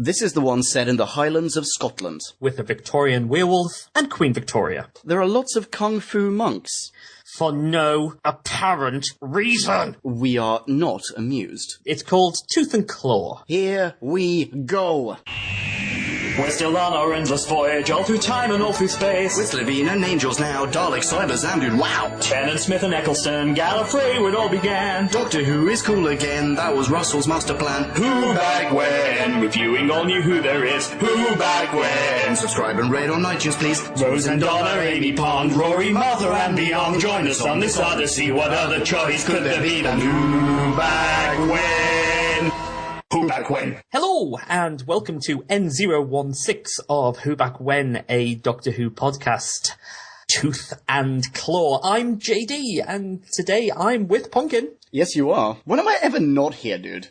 This is the one set in the Highlands of Scotland. With a Victorian werewolf and Queen Victoria. There are lots of kung fu monks. For no apparent reason. We are not amused. It's called Tooth and Claw. Here we go. We're still on our endless voyage, all through time and all through space. With Levine and Angels now, Daleks, Cybers, Zamdude, wow! Tennant, Smith and Eccleston, Gallifrey, where it all began. Doctor Who is cool again, that was Russell's master plan. Who back when? Reviewing all new Who there is. Who back when? Subscribe and rate on iTunes, please. Rose and Donna, Amy Pond, Rory, Martha and beyond. Join us on this odyssey, what other choice could there be than Who back when? Who Back When? Hello, and welcome to N016 of Who Back When, a Doctor Who podcast. Tooth and Claw. I'm JD, and today I'm with Pumpkin. Yes, you are. When am I ever not here, dude?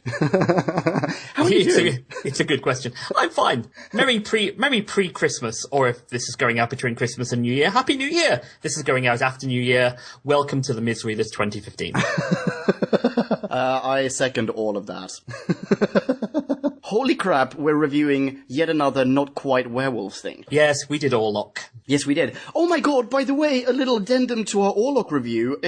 How are you doing? It's a good question. I'm fine. Merry pre-Christmas, or if this is going out between Christmas and New Year, Happy New Year! This is going out after New Year. Welcome to the misery that's 2015. I second all of that. Holy crap, we're reviewing yet another not quite werewolf thing. Yes, we did Orlok. Yes, we did. Oh my god, by the way, a little addendum to our Orlok review.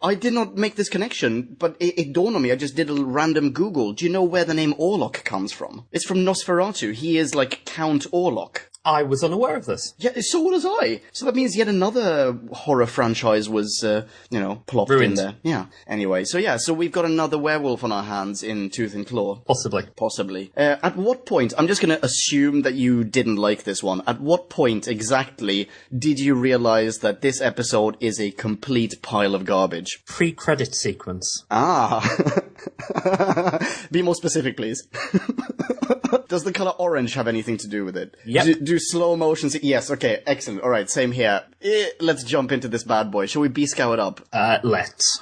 I did not make this connection, but it dawned on me. I just did a random Google. Do you know where the name Orlok comes from? It's from Nosferatu. He is like Count Orlok. I was unaware of this. Yeah, so was I. So that means yet another horror franchise was, plopped ruined in there. Yeah. Anyway, so we've got another werewolf on our hands in Tooth and Claw. Possibly. At what point, I'm just going to assume that you didn't like this one. At what point exactly did you realize that this episode is a complete pile of garbage? Pre-credit sequence. Ah. Be more specific, please. Does the color orange have anything to do with it? Yep. Do slow motions? Yes, okay, excellent. Alright, same here. Let's jump into this bad boy. Shall we B-scow it up? Let's.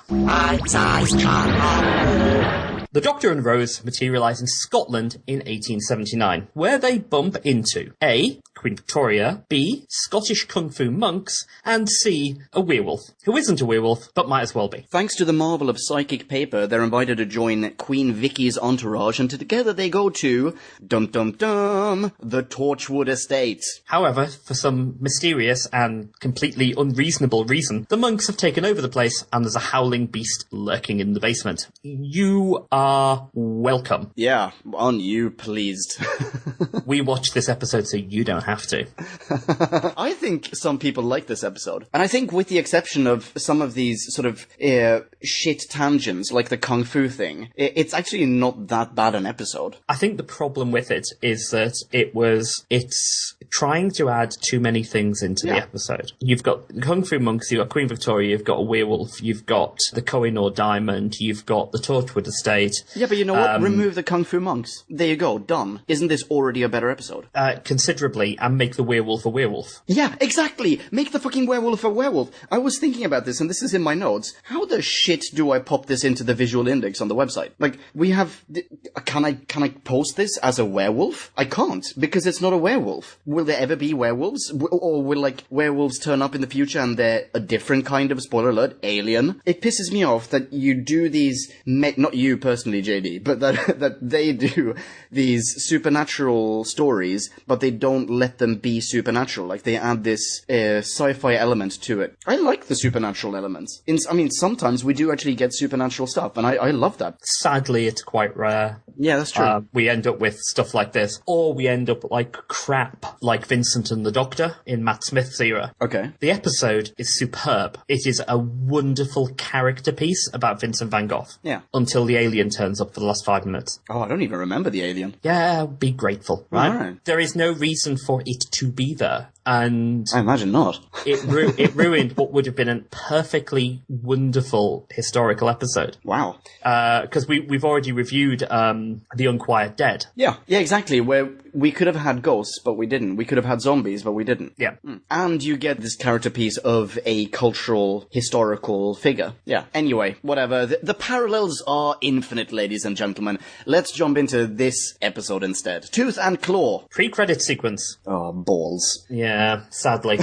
The Doctor and Rose materialise in Scotland in 1879, where they bump into A. Queen Victoria, B. Scottish Kung Fu monks, and C. a werewolf, who isn't a werewolf, but might as well be. Thanks to the marvel of psychic paper, they're invited to join Queen Vicky's entourage, and together they go to, dum-dum-dum, the Torchwood Estate. However, for some mysterious and completely unreasonable reason, the monks have taken over the place, and there's a howling beast lurking in the basement. You are welcome. Yeah, aren't you pleased? We watched this episode so you don't have to. I think some people like this episode. And I think with the exception of some of these sort of shit tangents, like the Kung Fu thing, it's actually not that bad an episode. I think the problem with it is that it's trying to add too many things into the episode. You've got the Kung Fu monks, you've got Queen Victoria, you've got a werewolf, you've got the Kohinoor Diamond, you've got the Torchwood Estate. Yeah, but you know what? Remove the Kung Fu monks. There you go, done. Isn't this already a better episode? Considerably, and make the werewolf a werewolf. Yeah, exactly! Make the fucking werewolf a werewolf. I was thinking about this, and this is in my notes. How the shit do I pop this into the visual index on the website? Like, we have... Can I post this as a werewolf? I can't, because it's not a werewolf. Will there ever be werewolves? Or will, like, werewolves turn up in the future and they're a different kind of, spoiler alert, alien? It pisses me off that you do these... not you personally, JD, but that they do these supernatural stories, but they don't let them be supernatural. Like, they add this sci-fi element to it. I like the supernatural elements. Sometimes we do actually get supernatural stuff, and I love that. Sadly, it's quite rare. Yeah, that's true. We end up with stuff like this, or we end up like crap, like Vincent and the Doctor in Matt Smith's era. Okay. The episode is superb. It is a wonderful character piece about Vincent van Gogh. Yeah. Until the alien turns up for the last 5 minutes. Oh, I don't even remember the alien. Yeah, be grateful, right? All right. There is no reason for it to be there. And I imagine not. it ruined what would have been a perfectly wonderful historical episode. Wow. Because we've already reviewed The Unquiet Dead. Yeah, exactly. Where we could have had ghosts, but we didn't. We could have had zombies, but we didn't. Yeah. And you get this character piece of a cultural, historical figure. Yeah. Anyway, whatever. The parallels are infinite, ladies and gentlemen. Let's jump into this episode instead. Tooth and Claw. Pre-credit sequence. Oh, balls. Yeah, sadly.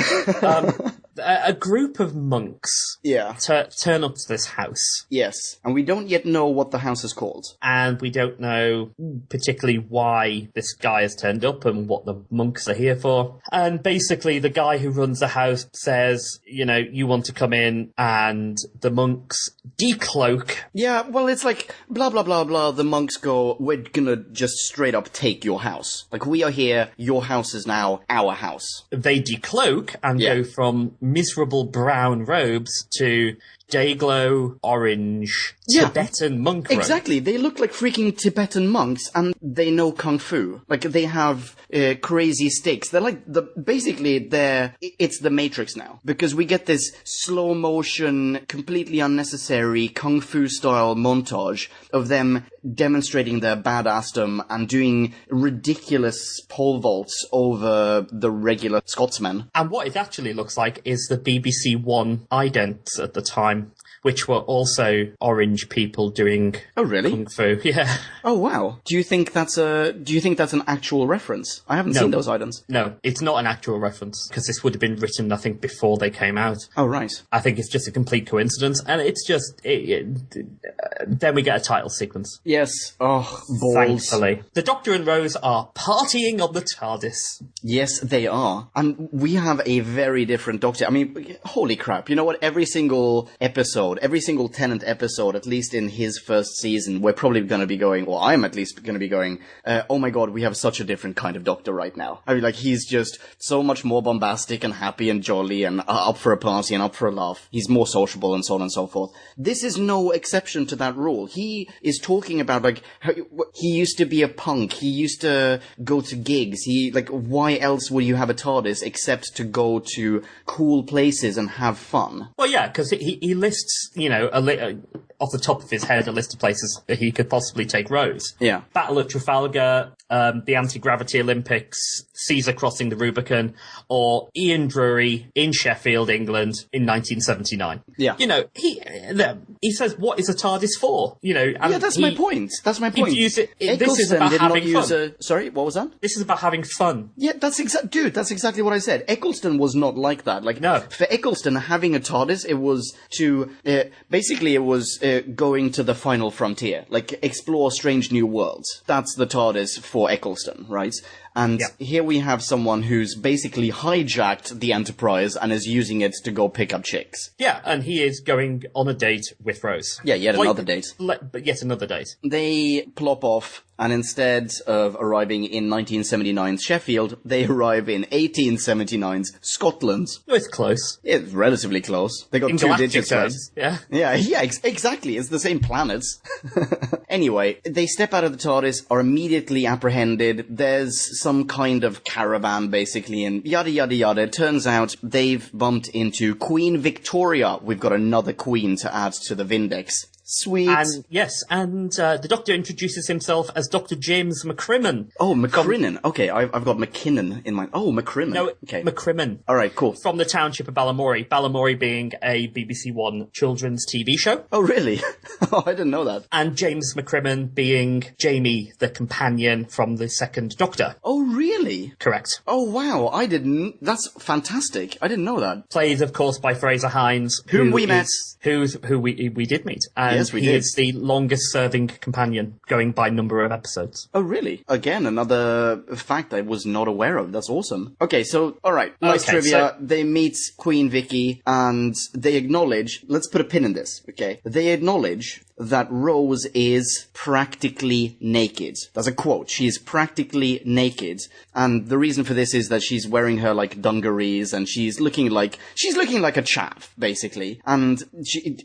a group of monks Yeah. turn up to this house. Yes. And we don't yet know what the house is called. And we don't know particularly why this guy has turned up and what the monks are here for. And basically the guy who runs the house says, you want to come in, and the monks decloak. Yeah, well, it's like, blah, blah, blah, blah. The monks go, we're gonna just straight up take your house. Like, we are here, your house is now our house. They decloak and go from miserable brown robes to day-glow orange Tibetan monk robe. Exactly. They look like freaking Tibetan monks, and they know kung fu. Like, they have crazy sticks. They're like it's the Matrix now, because we get this slow motion, completely unnecessary kung fu style montage of them demonstrating their badassdom and doing ridiculous pole vaults over the regular Scotsmen. And what it actually looks like is the BBC One idents at the time, which were also orange people doing kung fu. Yeah. Oh wow. Do you think that's an actual reference? I haven't seen those items. No, it's not an actual reference, because this would have been written, I think, before they came out. Oh right. I think it's just a complete coincidence, and it's just then we get a title sequence. Yes. Oh, balls. Thankfully. The Doctor and Rose are partying on the TARDIS. Yes, they are. And we have a very different Doctor. I mean, holy crap. You know what? Every single Tennant episode, at least in his first season, we're probably going to be going, or I'm at least going to be going, oh my god, we have such a different kind of Doctor right now. I mean, like, he's just so much more bombastic and happy and jolly and up for a party and up for a laugh. He's more sociable and so on and so forth. This is no exception to that rule. He is talking about, like, how he used to be a punk. He used to go to gigs. Why else would you have a TARDIS except to go to cool places and have fun? Well, yeah, because he lists, off the top of his head, a list of places that he could possibly take Rose. Yeah. Battle of Trafalgar, the Anti-Gravity Olympics, Caesar crossing the Rubicon, or Ian Drury in Sheffield, England in 1979. Yeah. He says, what is a TARDIS for? And that's my point. That's my point. This is about having fun. Sorry, what was that? This is about having fun. Yeah, that's exactly what I said. Eccleston was not like that. Like, no. For Eccleston, having a TARDIS, it was to, basically it was going to the final frontier. Like, explore strange new worlds. That's the TARDIS for Eccleston, right? And here we have someone who's basically hijacked the Enterprise and is using it to go pick up chicks. Yeah, and he is going on a date with Rose. Yeah, yet another date. But yet another date. They plop off, and instead of arriving in 1979's Sheffield, they arrive in 1879's Scotland. It's close. It's relatively close. They got in two digits right. Yeah. Yeah, exactly. It's the same planets. Anyway, they step out of the TARDIS, are immediately apprehended. There's some kind of caravan, basically, and yada yada yada. It turns out they've bumped into Queen Victoria. We've got another queen to add to the Vindex. Sweet. And the Doctor introduces himself as Dr. James McCrimmon. Oh, McCrinnon. Okay, I've got McKinnon in mind. Oh, McCrimmon. No, okay. McCrimmon. All right, cool. From the township of Balamory. Balamory being a BBC One children's TV show. Oh, really? Oh, I didn't know that. And James McCrimmon being Jamie, the companion from the second Doctor. Oh, really? Correct. Oh, wow. That's fantastic. I didn't know that. Played, of course, by Fraser Hines. Who we met. Who we did meet. And yes, we he did. is the longest-serving companion, going by number of episodes. Oh, really? Again, another fact I was not aware of. That's awesome. Okay, so, alright. Nice trivia. So they meet Queen Vicky, and they acknowledge... Let's put a pin in this, okay? They acknowledge that Rose is practically naked. That's a quote. She is practically naked. And the reason for this is that she's wearing her, like, dungarees, and she's looking like a chav, basically. And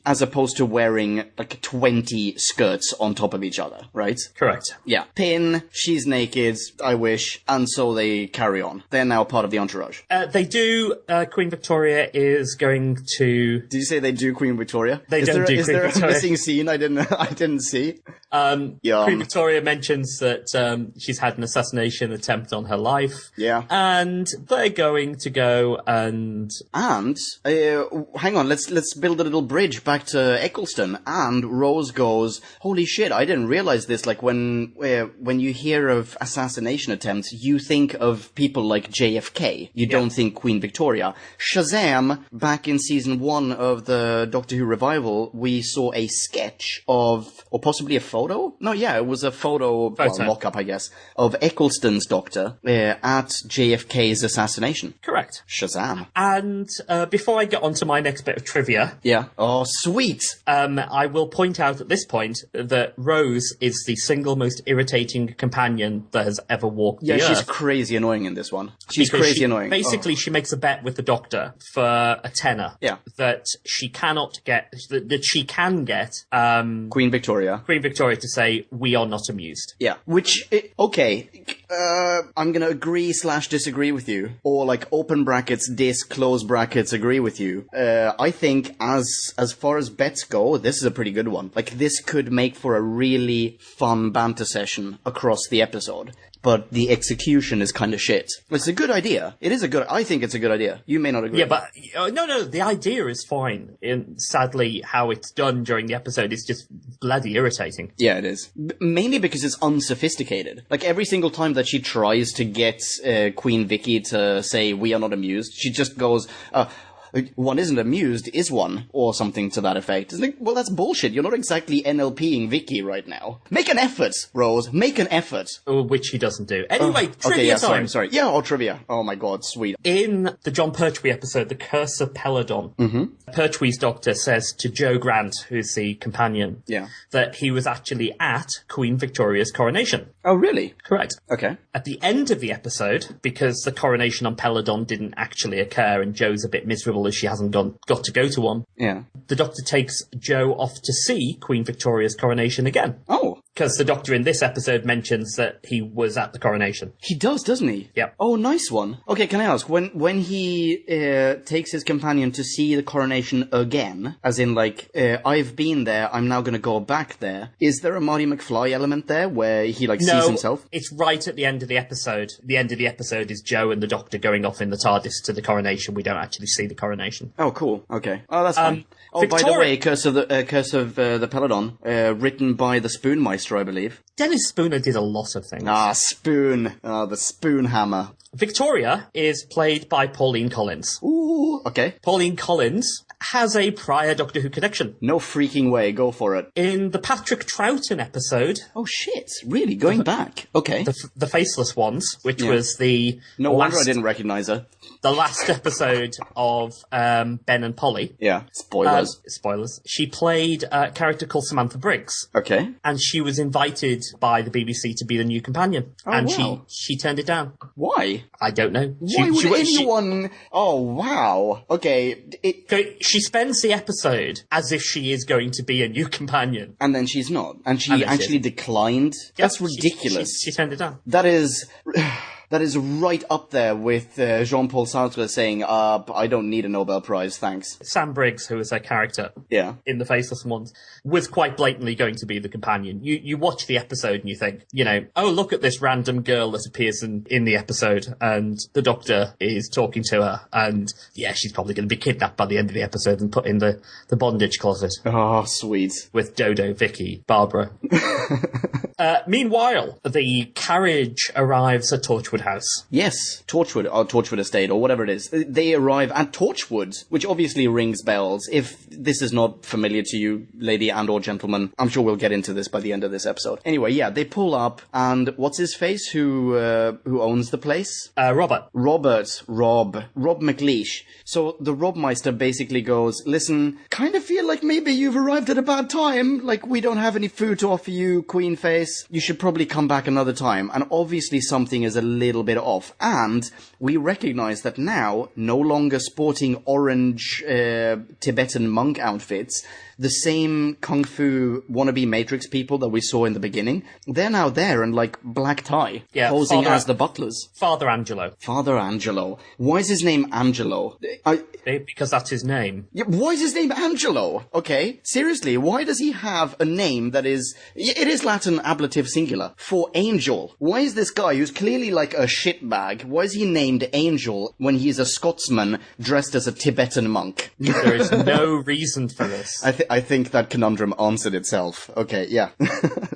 as opposed to wearing, like, 20 skirts on top of each other, right? Correct. Yeah. Pin, she's naked, I wish, and so they carry on. They're now part of the entourage. They do. Queen Victoria is going to... Did you say they do Queen Victoria? They don't do Queen Victoria. Is there a missing scene I didn't didn't see. Queen Victoria mentions that she's had an assassination attempt on her life. Yeah. And they're going to go and hang on, let's build a little bridge back to Eccleston. And Rose goes, "Holy shit, I didn't realize this. Like when you hear of assassination attempts, you think of people like JFK. You don't think Queen Victoria." Shazam! Back in season 1 of the Doctor Who revival, we saw a sketch of, or possibly a photo? No, yeah, it was a photo. Well, mock-up, I guess, of Eccleston's Doctor at JFK's assassination. Correct. Shazam. And before I get on to my next bit of trivia... Yeah. Oh, sweet! I will point out at this point that Rose is the single most irritating companion that has ever walked the earth. Yeah, she's crazy annoying in this one. She's crazy annoying. Basically, she makes a bet with the Doctor for a tenner. Yeah. That she cannot get... That she can get... Queen Victoria to say, "We are not amused." Yeah. Which, okay, I'm gonna agree/disagree with you. Or, like, open brackets, close brackets, agree with you. I think as far as bets go, this is a pretty good one. Like, this could make for a really fun banter session across the episode. But the execution is kind of shit. It's a good idea. I think it's a good idea. You may not agree. Yeah, but, no, the idea is fine. And sadly, how it's done during the episode is just bloody irritating. Yeah, it is. Mainly because it's unsophisticated. Like, every single time that she tries to get Queen Vicky to say, "We are not amused," she just goes, "One isn't amused, is one?" Or something to that effect. It's like, well, that's bullshit. You're not exactly NLPing Vicky right now. Make an effort, Rose. Make an effort. Which he doesn't do. Anyway, trivia time. Sorry. Yeah, trivia. Oh my god, sweet. In the John Pertwee episode, The Curse of Peladon, Pertwee's Doctor says to Joe Grant, who's the companion, that he was actually at Queen Victoria's coronation. Oh, really? Correct. Okay. At the end of the episode, because the coronation on Peladon didn't actually occur and Joe's a bit miserable as she hasn't got to go to one. Yeah. The Doctor takes Joe off to see Queen Victoria's coronation again. Oh. Because the Doctor in this episode mentions that he was at the coronation. He does, doesn't he? Yep. Oh, nice one. Okay, can I ask, when he takes his companion to see the coronation again, as in, like, I've been there, I'm now going to go back there, is there a Marty McFly element there where he, like, sees himself? No, it's right at the end of the episode. The end of the episode is Joe and the Doctor going off in the TARDIS to the coronation. We don't actually see the coronation. Oh, cool. Okay. Oh, that's fine. Oh, by the way, Curse of the Peladon, written by the Spoonmeister, I believe. Dennis Spooner did a lot of things. Spoon. The Spoon Hammer. Victoria is played by Pauline Collins. Ooh, okay. Pauline Collins has a prior Doctor Who connection. No freaking way, go for it. In the Patrick Troughton episode... Oh shit, really? Going back? Okay. The Faceless Ones, which was the... No wonder I didn't recognise her. The last episode of Ben and Polly. Yeah, spoilers. Spoilers. She played a character called Samantha Briggs. Okay. And she was invited by the BBC to be the new companion. Oh, and wow. she turned it down. Why? I don't know. Why would anyone... Oh, wow. Okay. She spends the episode as if she is going to be a new companion. And then she's not. And she actually declined? Yep, that's ridiculous. She turned it down. That is right up there with Jean-Paul Sartre saying, I don't need a Nobel Prize, thanks. Sam Briggs, who is her character in The Faceless Ones, was quite blatantly going to be the companion. You watch the episode and you think, oh, look at this random girl that appears in the episode, and the Doctor is talking to her, and she's probably going to be kidnapped by the end of the episode and put in the bondage closet. Oh, sweet. With Dodo, Vicky, Barbara. Meanwhile, the carriage arrives at Torchwood House. Yes, Torchwood, or Torchwood Estate, or whatever it is. They arrive at Torchwood, which obviously rings bells. If this is not familiar to you, lady and or gentleman, I'm sure we'll get into this by the end of this episode. Anyway, they pull up, and what's his face? Who owns the place? Rob McLeish. So the Robmeister basically goes, listen, kind of feel like maybe you've arrived at a bad time. Like, we don't have any food to offer you, Queen Face. You should probably come back another time. And obviously something is a little bit off. And we recognize that now, no longer sporting orange Tibetan monk outfits, the same kung fu wannabe Matrix people that we saw in the beginning. They're now there in, like, black tie, posing as the butlers. Father Angelo. Father Angelo. Why is his name Angelo? Because that's his name. Yeah, why is his name Angelo? Okay, seriously, why does he have a name that is... It is Latin ablative singular for angel. Why is this guy, who's clearly like a shitbag, why is he named Angel when he's a Scotsman dressed as a Tibetan monk? There is no reason for this. I think that conundrum answered itself. Okay, yeah.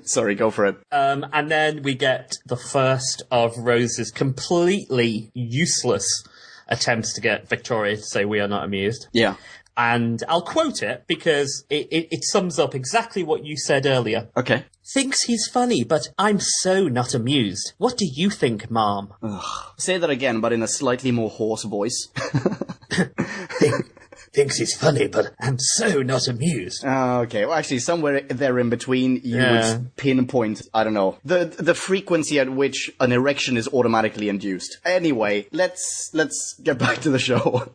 Sorry, go for it. And then we get the first of Rose's completely useless attempts to get Victoria to say we are not amused. Yeah. And I'll quote it because it sums up exactly what you said earlier. Okay. Thinks he's funny, but I'm so not amused. What do you think, Mom? Say that again, but in a slightly more hoarse voice. Thinks he's funny, but I'm so not amused. Okay, well, actually, somewhere there in between, you would pinpoint, I don't know, the frequency at which an erection is automatically induced. Anyway, let's get back to the show.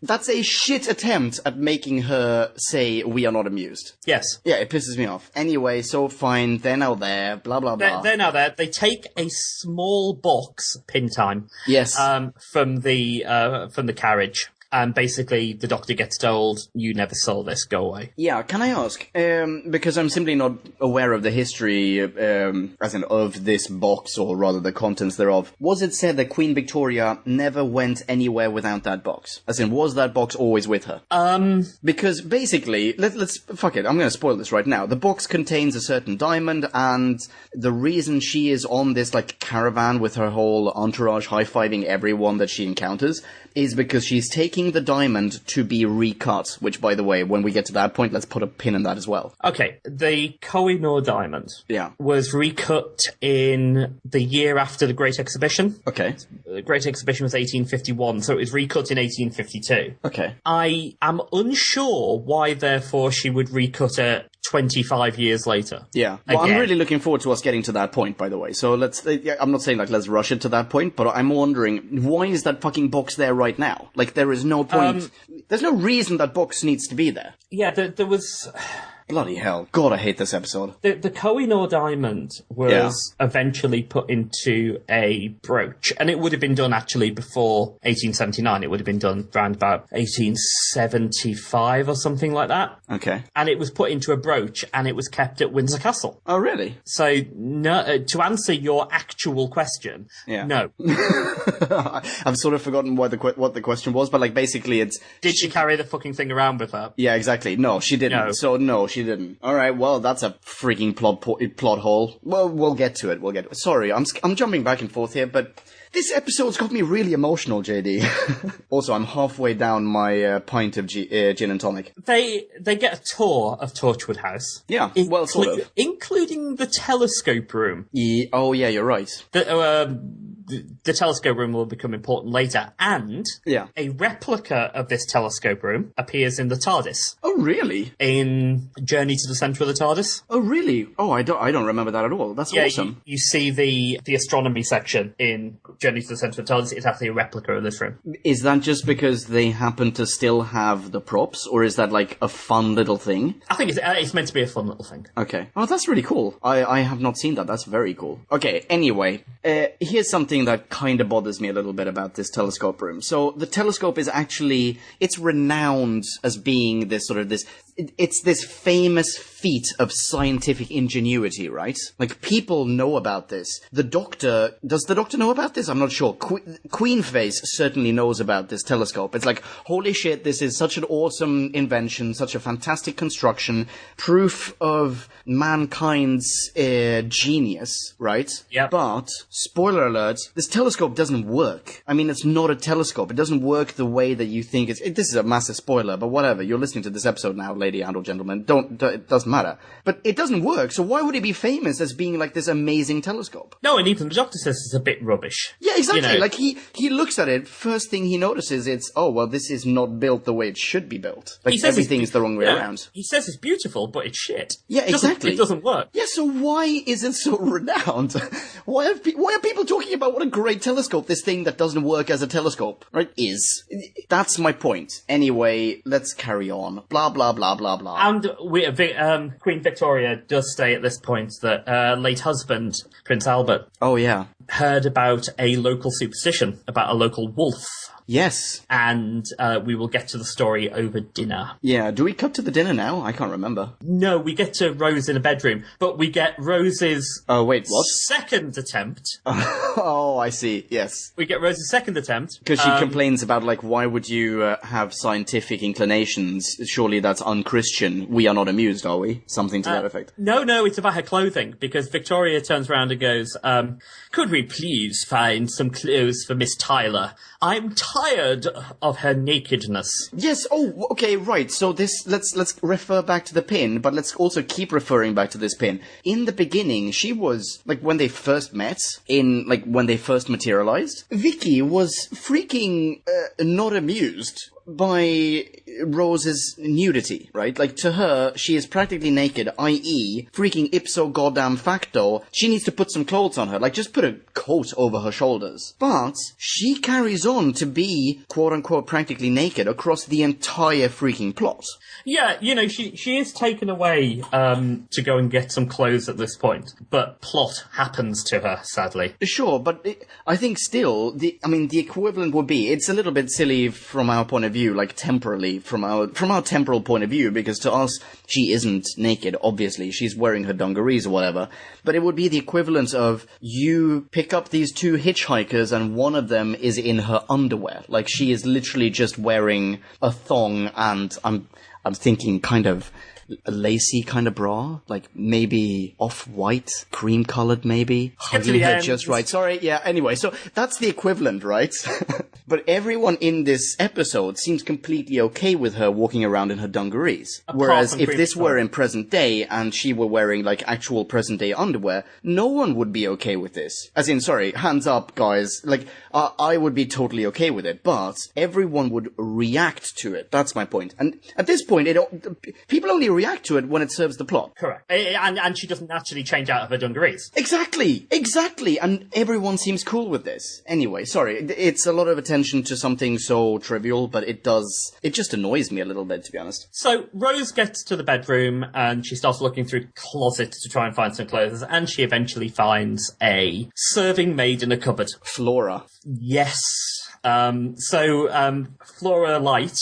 That's a shit attempt at making her say we are not amused. Yes. Yeah, it pisses me off. Anyway, so fine, they're now there, blah, blah, blah. They're now there. They take a small box, pin time. Yes. From the carriage. And basically, the Doctor gets told, you never saw this, go away. Yeah, can I ask, because I'm simply not aware of the history, as in of this box, or rather the contents thereof, was it said that Queen Victoria never went anywhere without that box? As in, was that box always with her? Because basically, let's fuck it, I'm gonna spoil this right now. The box contains a certain diamond, and the reason she is on this, like, caravan with her whole entourage high-fiving everyone that she encounters is because she's taking the diamond to be recut, which, by the way, when we get to that point, let's put a pin in that as well. Okay, the Koh-i-Noor diamond was recut in the year after the Great Exhibition. Okay. The Great Exhibition was 1851, so it was recut in 1852. Okay. I am unsure why, therefore, she would recut it 25 years later. Yeah. Well, I'm really looking forward to us getting to that point, by the way. So I'm not saying, like, let's rush it to that point, but I'm wondering, why is that fucking box there right now? Like, there is no point. There's no reason that box needs to be there. Yeah, there was... Bloody hell. God, I hate this episode. The Koh-i-Noor diamond was eventually put into a brooch, and it would have been done actually before 1879. It would have been done around about 1875 or something like that. Okay. And it was put into a brooch, and it was kept at Windsor Castle. Oh, really? So, no, to answer your actual question, no. I've sort of forgotten what the question was, but, like, basically it's... Did she carry the fucking thing around with her? Yeah, exactly. No, she didn't. No. So, no, she didn't. All right, well, that's a freaking plot hole. Well, we'll get to it. Sorry, I'm jumping back and forth here, but this episode's got me really emotional, JD. Also, I'm halfway down my pint of gin and tonic. They get a tour of Torchwood House. Yeah, well, sort of. Including the telescope room. Yeah, oh, yeah, you're right. The telescope room will become important later, and a replica of this telescope room appears in the TARDIS. Oh, really? In Journey to the Centre of the TARDIS. Oh, really? Oh, I don't remember that at all. That's awesome. You see the astronomy section in Journey to the Centre of the TARDIS. It's actually a replica of this room. Is that just because they happen to still have the props, or is that like a fun little thing? I think it's meant to be a fun little thing. Okay. Oh, that's really cool. I have not seen that. That's very cool. Okay, anyway, here's something that kind of bothers me a little bit about this telescope room. So the telescope is actually, it's renowned as being this sort of it's this famous feat of scientific ingenuity, right? Like, people know about this. Does the Doctor know about this? I'm not sure. Queenface certainly knows about this telescope. It's like, holy shit, this is such an awesome invention, such a fantastic construction, proof of mankind's genius, right? Yeah. But, spoiler alert, this telescope doesn't work. I mean, it's not a telescope. It doesn't work the way that you think this is a massive spoiler, but whatever. You're listening to this episode now, lady and or gentleman. It doesn't matter. But it doesn't work, so why would it be famous as being like this amazing telescope? No, and even the Doctor says it's a bit rubbish. Yeah, exactly. You know? Like, he looks at it, first thing he notices, it's, oh, well, this is not built the way it should be built. Like, everything's the wrong way around. He says it's beautiful, but it's shit. Yeah, exactly. It doesn't work. Yeah, so why is it so renowned? Why are people talking about what a great telescope this thing that doesn't work as a telescope, right, is? That's my point. Anyway, let's carry on. Blah, blah, blah, blah, blah. And Queen Victoria does say at this point that late husband, Prince Albert, Oh, yeah. heard about a local superstition, about a local wolf. Yes. And we will get to the story over dinner. Yeah, do we cut to the dinner now? I can't remember. No, we get to Rose in a bedroom, but we get Rose's Oh, wait, what? second attempt. Oh, I see, yes. We get Rose's second attempt. Because she complains about, like, why would you have scientific inclinations? Surely that's unchristian. We are not amused, are we? Something to that effect. No, it's about her clothing, because Victoria turns around and goes, could we please find some clothes for Miss Tyler? I'm tired of her nakedness. Yes, oh, okay, right. So let's refer back to the pin, but let's also keep referring back to this pin. In the beginning, she was, like, when they first met, when they first materialized, Vicky was freaking not amused by Rose's nudity, right? Like, to her, she is practically naked, i.e., freaking ipso goddamn facto, she needs to put some clothes on her, like, just put a coat over her shoulders. But she carries on to be, quote-unquote, practically naked across the entire freaking plot. Yeah, she is taken away to go and get some clothes at this point, but plot happens to her, sadly. Sure, but I think still, the equivalent would be, it's a little bit silly from our point of view, like temporally, from our temporal point of view, because to us, she isn't naked, obviously, she's wearing her dungarees or whatever, but it would be the equivalent of, you pick up these two hitchhikers and one of them is in her underwear, like she is literally just wearing a thong and I'm thinking kind of a lacy kind of bra, like maybe off-white, cream-colored maybe, hugging her just right. Sorry, yeah, anyway, so that's the equivalent, right? But everyone in this episode seems completely okay with her walking around in her dungarees. Whereas if this were in present day and she were wearing like actual present day underwear, no one would be okay with this. As in, sorry, hands up guys, like I would be totally okay with it, but everyone would react to it. That's my point. And at this point, people only react to it when it serves the plot. Correct. And she doesn't actually change out of her dungarees. Exactly. And everyone seems cool with this. Anyway, sorry, it's a lot of attention to something so trivial, but it just annoys me a little bit, to be honest. So Rose gets to the bedroom and she starts looking through closets to try and find some clothes, and she eventually finds a serving maid in a cupboard. Flora. Yes. Flora Light,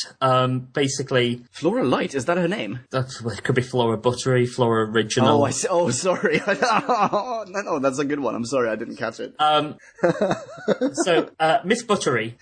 basically... Flora Light? Is that her name? It could be Flora Buttery, Flora Original. Oh, I see. Oh, sorry. No, that's a good one. I'm sorry, I didn't catch it. Miss Buttery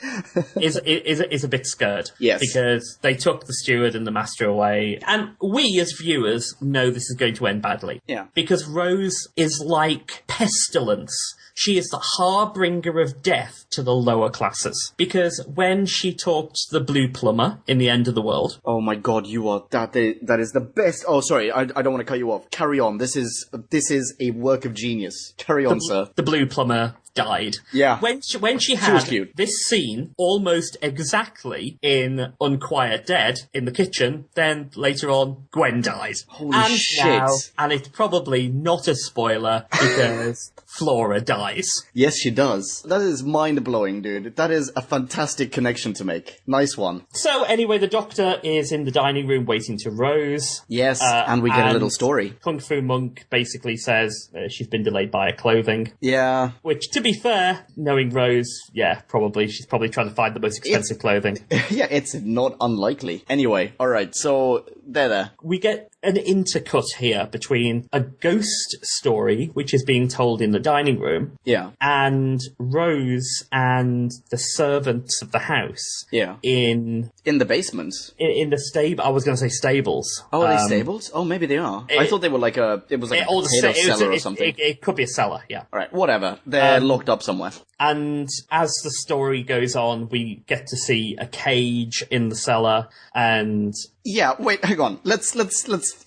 is a bit scared. Yes. Because they took the steward and the master away. And we, as viewers, know this is going to end badly. Yeah. Because Rose is like pestilence. She is the harbinger of death to the lower classes. Because when she talked to the blue plumber in The End of the World... Oh my god, that is the best... Oh, sorry, I don't want to cut you off. Carry on. This is a work of genius. Carry on, sir. The blue plumber died. Yeah. When she had this scene almost exactly in Unquiet Dead in the kitchen, then later on, Gwen died. Holy shit. And it's probably not a spoiler because Flora dies. Yes, she does. That is mind-blowing, dude. That is a fantastic connection to make. Nice one. So anyway, the doctor is in the dining room waiting to Rose. Yes, and we get a little story. Kung Fu Monk basically says she's been delayed by her clothing. Yeah. Which, to be fair, knowing Rose, yeah, she's probably trying to find the most expensive clothing. Yeah, it's not unlikely. Anyway, alright, so there. We get an intercut here between a ghost story, which is being told in the dining room, and Rose and the servants of the house, in the basement, in the stable. I was going to say stables. Oh, are they stables? Oh, maybe they are. I thought they were like a potato cellar or something. It could be a cellar, yeah. All right, whatever. They're locked up somewhere. And as the story goes on, we get to see a cage in the cellar, and yeah, wait, hang on. Let's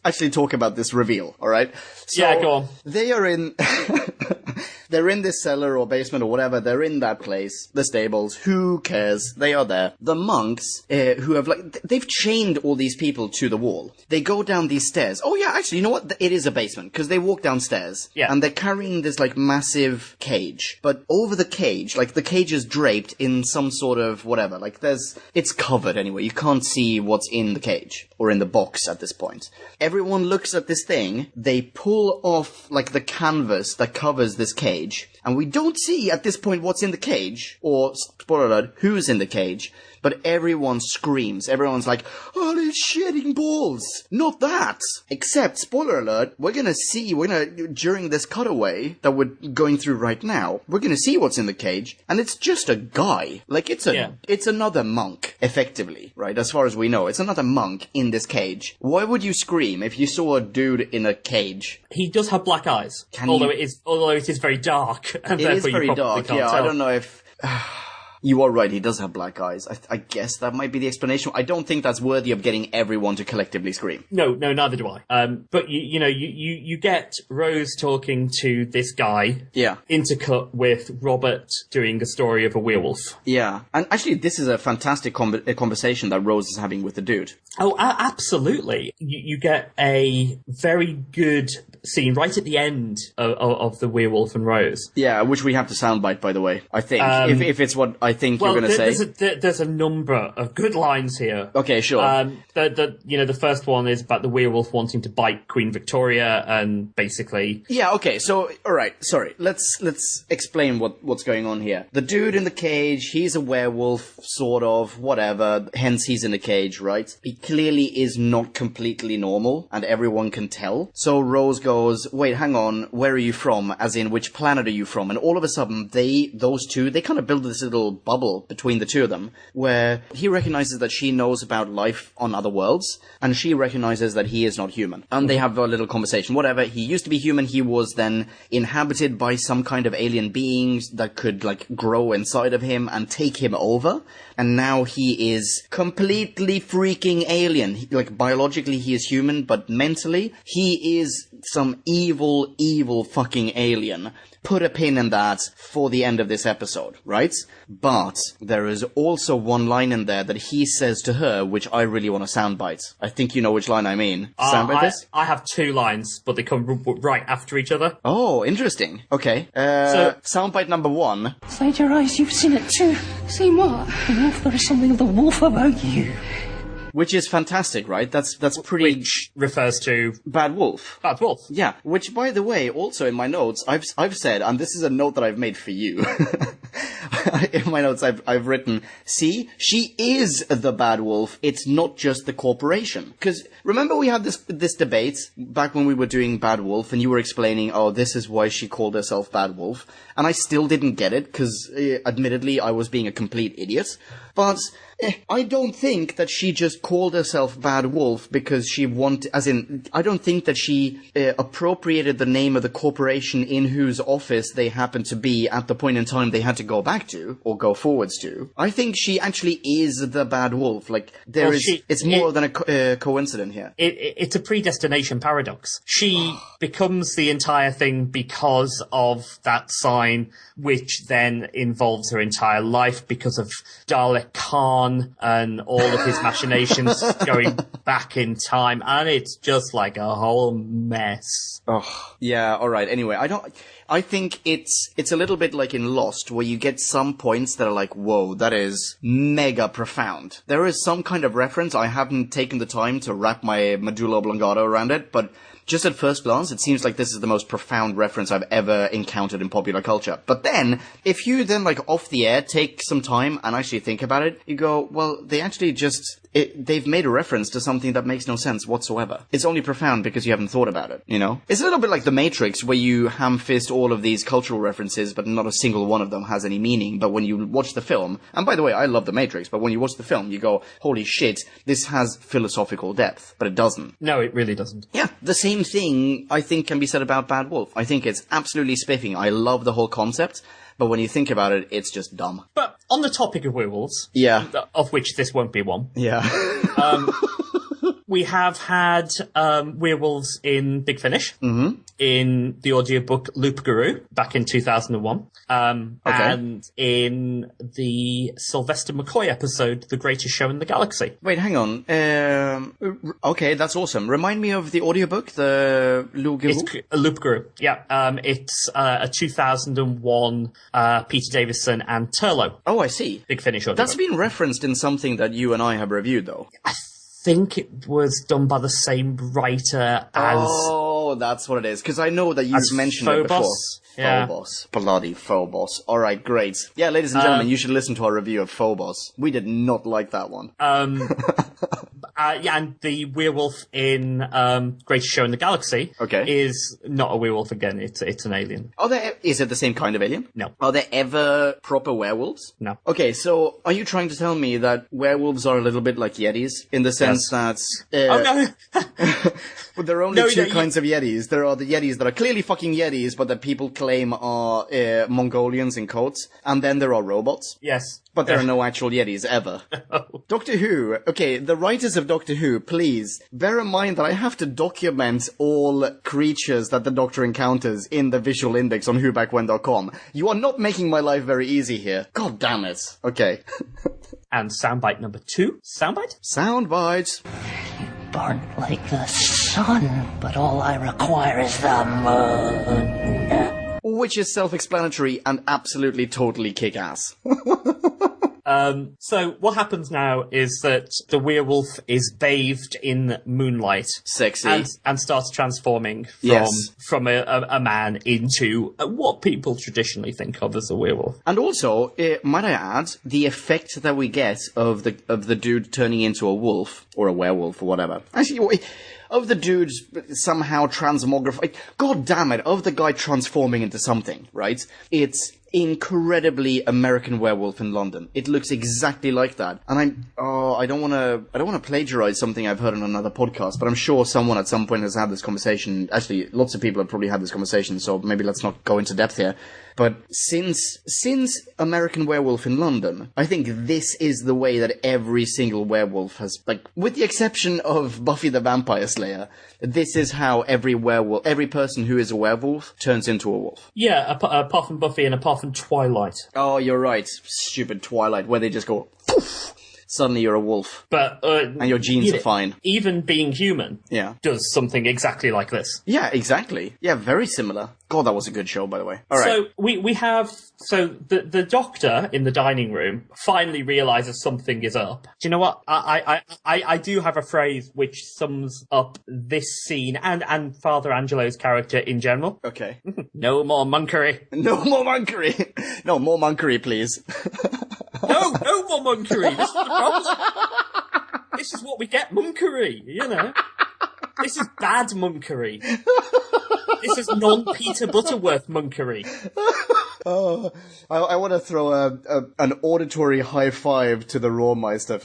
actually talk about this reveal, all right? So yeah, go on. They are in They're in this cellar or basement or whatever. They're in that place, the stables. Who cares? They are there. The monks, who have they've chained all these people to the wall. They go down these stairs. Oh yeah, actually, you know what? It is a basement because they walk downstairs. Yeah. And they're carrying this massive cage. But over the cage, the cage is draped in some sort of whatever. It's covered anyway. You can't see what's in the cage or in the box at this point. Everyone looks at this thing. They pull off the canvas that covers this cage. And we don't see at this point what's in the cage, or, spoiler alert, who's in the cage, but everyone screams. Everyone's like, oh, it's shedding balls. Not that. Except, spoiler alert, during this cutaway that we're going through right now, we're gonna see what's in the cage, and it's just a guy. It's another monk, effectively, right? As far as we know, it's another monk in this cage. Why would you scream if you saw a dude in a cage? He does have black eyes, although it is very dark. And it is very dark, yeah. I don't know if... You are right, he does have black eyes. I guess that might be the explanation. I don't think that's worthy of getting everyone to collectively scream. No, neither do I. But you get Rose talking to this guy. Yeah. Intercut with Robert doing a story of a werewolf. Yeah. And actually, this is a fantastic conversation that Rose is having with the dude. Oh, absolutely. You get a very good scene right at the end of the werewolf and Rose. Yeah, which we have to soundbite, by the way, I think. If it's what I think you're going to say. There's a number of good lines here. Okay, sure. The first one is about the werewolf wanting to bite Queen Victoria and basically... Yeah, okay, so, alright, sorry. Let's explain what's going on here. The dude in the cage, he's a werewolf, sort of, whatever, hence he's in the cage, right? He clearly is not completely normal, and everyone can tell. So Rose goes, wait, hang on, where are you from? As in, which planet are you from? And all of a sudden, those two, they kind of build this little bubble between the two of them, where he recognizes that she knows about life on other worlds, and she recognizes that he is not human. And they have a little conversation. Whatever, he used to be human, he was then inhabited by some kind of alien beings that could, grow inside of him and take him over. And now he is completely freaking alien. Biologically he is human, but mentally he is some evil fucking alien. Put a pin in that for the end of this episode, right? But there is also one line in there that he says to her, which I really want to soundbite. I think you know which line I mean. Soundbite this? I have two lines, but they come right after each other. Oh, interesting. Okay. Soundbite number one. Inside your eyes, you've seen it too. Seen what? There is something of the wolf about you. Which is fantastic, right? That's pretty... Which refers to... Bad Wolf. Bad Wolf. Yeah, which, by the way, also in my notes, I've said, and this is a note that I've made for you. In my notes, I've written, see, she is the Bad Wolf, it's not just the corporation. Because, remember we had this debate back when we were doing Bad Wolf, and you were explaining, oh, this is why she called herself Bad Wolf. And I still didn't get it, because, admittedly, I was being a complete idiot. But... I don't think that she just called herself Bad Wolf because she I don't think that she appropriated the name of the corporation in whose office they happened to be at the point in time they had to go back to, or go forwards to. I think she actually is the Bad Wolf. It's more than a coincidence here. It's a predestination paradox. She becomes the entire thing because of that sign, which then involves her entire life because of Dalek Khan and all of his machinations going back in time, and it's just like a whole mess. Oh, yeah, alright. Anyway, I think it's a little bit like in Lost, where you get some points that are like, whoa, that is mega profound. There is some kind of reference. I haven't taken the time to wrap my medulla oblongata around it, but just at first glance, it seems like this is the most profound reference I've ever encountered in popular culture. But then, if you then, off the air, take some time and actually think about it, you go, well, they actually they've made a reference to something that makes no sense whatsoever. It's only profound because you haven't thought about it, you know? It's a little bit like The Matrix, where you ham-fist all of these cultural references, but not a single one of them has any meaning. But when you watch the film, and by the way, I love The Matrix, but when you watch the film, you go, holy shit, this has philosophical depth. But it doesn't. No, it really doesn't. Yeah, the same thing, I think, can be said about Bad Wolf. I think it's absolutely spiffing. I love the whole concept. But when you think about it, it's just dumb. But on the topic of werewolves, yeah, of which this won't be one. Yeah. We have had werewolves in Big Finish, in the audiobook Loop Guru back in 2001, and in the Sylvester McCoy episode, The Greatest Show in the Galaxy. Wait, hang on. Okay, that's awesome. Remind me of the audiobook, the Loop Guru? It's Loop Guru, yeah. It's a 2001 Peter Davison and Turlough. Oh, I see. Big Finish audiobook. That's been referenced in something that you and I have reviewed, though. I think it was done by the same writer as... Oh, that's what it is. Because I know that you've mentioned it before. Yeah. Phobos. Bloody Phobos. Alright, great. Yeah, ladies and gentlemen, you should listen to our review of Phobos. We did not like that one. Yeah, and the werewolf in Greatest Show in the Galaxy is not a werewolf again, it's an alien. Is it the same kind of alien? No. Are there ever proper werewolves? No. Okay, so are you trying to tell me that werewolves are a little bit like Yetis? In the sense that... oh, no! Well, there are only two kinds of Yetis. There are the Yetis that are clearly fucking Yetis, but that people claim are Mongolians in coats. And then there are robots. Yes. But there are no actual Yetis ever. Doctor Who. Okay, the writers of Doctor Who, please bear in mind that I have to document all creatures that the Doctor encounters in the visual index on whobackwhen.com. You are not making my life very easy here. God damn it. Okay. And soundbite number 2. Soundbite? Soundbite. Burn like the sun, but all I require is the moon. Which is self-explanatory and absolutely totally kick-ass. So what happens now is that the werewolf is bathed in moonlight. Sexy. And starts transforming from a man into what people traditionally think of as a werewolf. And also, might I add, the effect that we get of the dude turning into a wolf, or a werewolf, or whatever. Actually, of the dude somehow transmogrifying, god damn it, of the guy transforming into something, right? It's incredibly American Werewolf in London. It looks exactly like that. And I don't want to plagiarize something I've heard on another podcast, but I'm sure someone at some point has had this conversation. Actually, lots of people have probably had this conversation, so maybe let's not go into depth here. But since American Werewolf in London, I think this is the way that every single werewolf has, like, with the exception of Buffy the Vampire Slayer, this is how every person who is a werewolf turns into a wolf. Yeah, apart from Buffy and apart from Twilight. Oh, you're right. Stupid Twilight, where they just go, poof, suddenly you're a wolf. But and your genes are fine. Even being human does something exactly like this. Yeah, exactly. Yeah, very similar. God, that was a good show, by the way. All right. So we have the doctor in the dining room finally realizes something is up. Do you know what? I do have a phrase which sums up this scene and Father Angelo's character in general. Okay. No more monkery. No more monkery. No, more monkery, please. No more monkery. This is the problem. This is what we get, monkery, you know. This is bad monkery. This is non-Peter Butterworth monkery. Oh, I want to throw an auditory high five to the Rawmeister.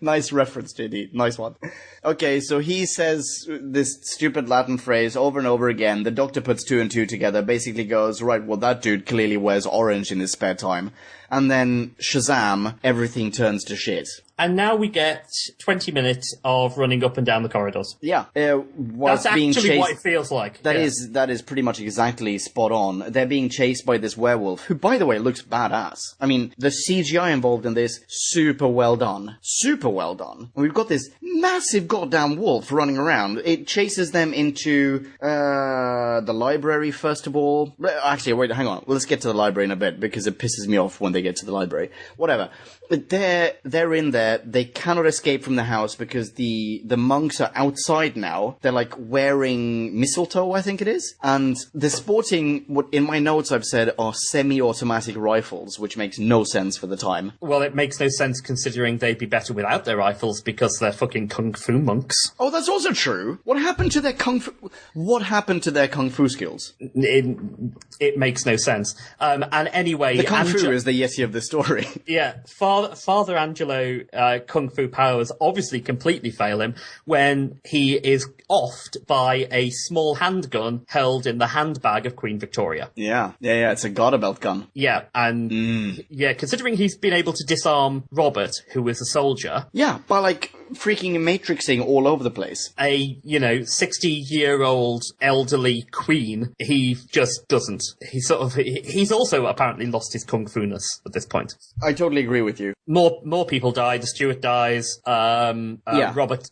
Nice reference, JD. Nice one. Okay, so he says this stupid Latin phrase over and over again. The doctor puts 2 and 2 together, basically goes, right, well, that dude clearly wears orange in his spare time. And then, Shazam, everything turns to shit. And now we get 20 minutes of running up and down the corridors. Yeah. That's actually what it feels like. That is pretty much exactly spot on. They're being chased by this werewolf, who, by the way, looks badass. I mean, the CGI involved in this, super well done. Super well done. And we've got this massive goddamn wolf running around. It chases them into, the library, first of all. Actually, wait, hang on. Let's get to the library in a bit, because it pisses me off when they get to the library. Whatever. But they're in there. They cannot escape from the house because the monks are outside now. They're like wearing mistletoe, I think it is. And they're sporting what in my notes I've said are semi-automatic rifles, which makes no sense for the time. Well, it makes no sense considering they'd be better without their rifles because they're fucking kung fu monks. Oh, that's also true. What happened to their kung fu skills? It makes no sense. And anyway, the kung fu is the Yeti of the story. Yeah, Father Angelo kung fu powers obviously completely fail him when he is offed by a small handgun held in the handbag of Queen Victoria. Yeah, it's a garter belt gun. Yeah, and considering he's been able to disarm Robert, who is a soldier. Yeah, but like, freaking matrixing all over the place. A, 60-year-old elderly queen, he just doesn't. He's also apparently lost his kung fu-ness at this point. I totally agree with you. More people die. The steward dies. Robert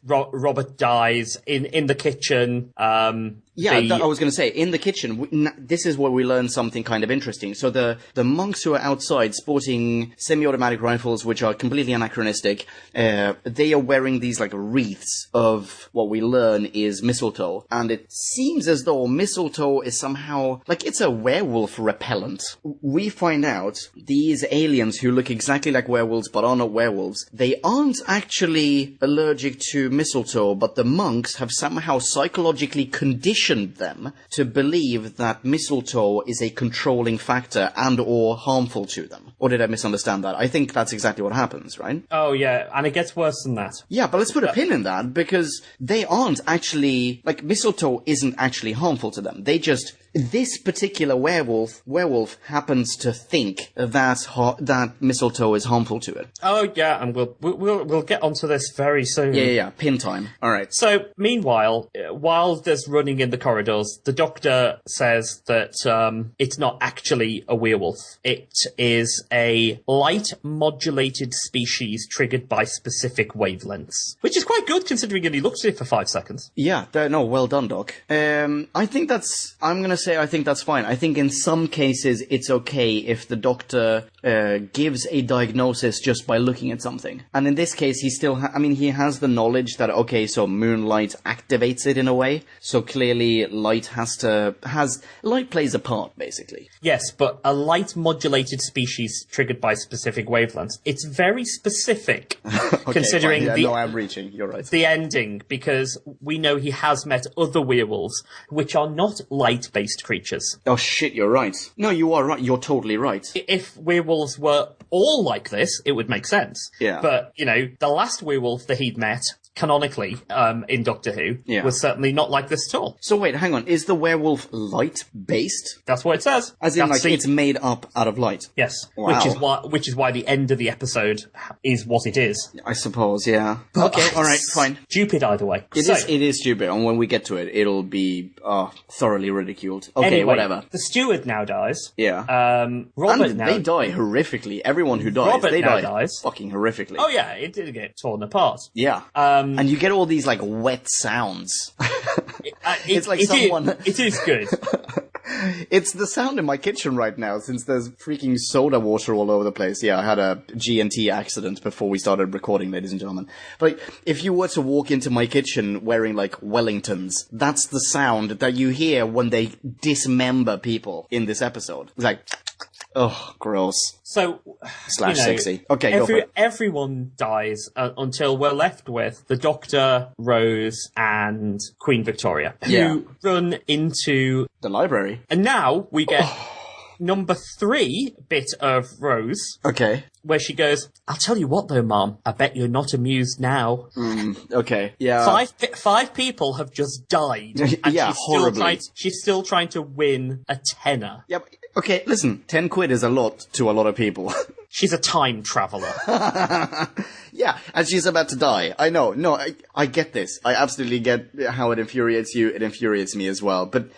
dies in the kitchen. I was going to say, in the kitchen, this is where we learn something kind of interesting. So the monks who are outside sporting semi-automatic rifles, which are completely anachronistic, they are wearing these like wreaths of what we learn is mistletoe. And it seems as though mistletoe is somehow, like it's a werewolf repellent. We find out these aliens who look exactly like werewolves but are not werewolves, they aren't actually allergic to mistletoe, but the monks have somehow psychologically conditioned them to believe that mistletoe is a controlling factor and or harmful to them. Or did I misunderstand that? I think that's exactly what happens, right? Oh, yeah, and it gets worse than that. Yeah, but let's put a pin in that, because they aren't actually, like, mistletoe isn't actually harmful to them. They just... This particular werewolf happens to think that mistletoe is harmful to it. Oh yeah, and we'll get onto this very soon. Yeah. Pin time. All right. So meanwhile, while there's running in the corridors, the doctor says that it's not actually a werewolf. It is a light modulated species triggered by specific wavelengths, which is quite good considering he looked at it for 5 seconds. Yeah. No, well done, Doc. I think that's fine. I think in some cases it's okay if the doctor gives a diagnosis just by looking at something. And in this case, he still he has the knowledge that, okay, so moonlight activates it in a way. So clearly light plays a part, basically. Yes, but a light modulated species triggered by specific wavelengths. It's very specific, okay, considering I'm reaching. You're right. The ending, because we know he has met other werewolves, which are not light-based creatures. Oh shit, you're right. No, you are right. You're totally right. If werewolves were all like this, it would make sense. Yeah. But, the last werewolf that he'd met, canonically, in Doctor Who, was certainly not like this at all. So wait, hang on. Is the werewolf light-based? That's what it says. As in, it's made up out of light? Yes. Wow. Which is why the end of the episode is what it is. I suppose, yeah. Okay, alright, fine. Stupid either way. It is stupid, and when we get to it, it'll be thoroughly ridiculed. Okay, anyway, whatever. The steward now dies. Yeah. They die horrifically. Everyone who dies, Robert they now die dies. fucking horrifically. Oh yeah, it did get torn apart. Yeah. And you get all these, like, wet sounds. It's like someone... It is good. It's the sound in my kitchen right now, since there's freaking soda water all over the place. Yeah, I had a G&T accident before we started recording, ladies and gentlemen. But like, if you were to walk into my kitchen wearing, like, Wellingtons, that's the sound that you hear when they dismember people in this episode. It's like... Oh, gross. So, /sexy. Okay, go for it. Everyone dies until we're left with the Doctor, Rose, and Queen Victoria, who run into the library. And now we get number 3 bit of Rose. Okay. Where she goes, I'll tell you what though, Mom, I bet you're not amused now. Okay, yeah. 5 people have just died. And yeah, horribly. She's still trying to win a tenner. Yep. Okay, listen, 10 quid is a lot to a lot of people. She's a time traveller. Yeah, and she's about to die. I know. No, I get this. I absolutely get how it infuriates you. It infuriates me as well. But,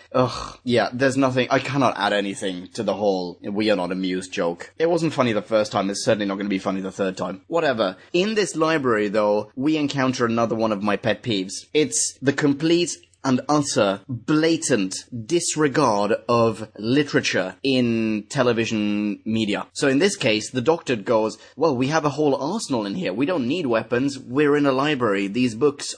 yeah, there's nothing... I cannot add anything to the whole we are not amused joke. It wasn't funny the first time. It's certainly not going to be funny the third time. Whatever. In this library, though, we encounter another one of my pet peeves. It's the complete and utter blatant disregard of literature in television media. So in this case, the Doctor goes, well, we have a whole arsenal in here. We don't need weapons. We're in a library. These books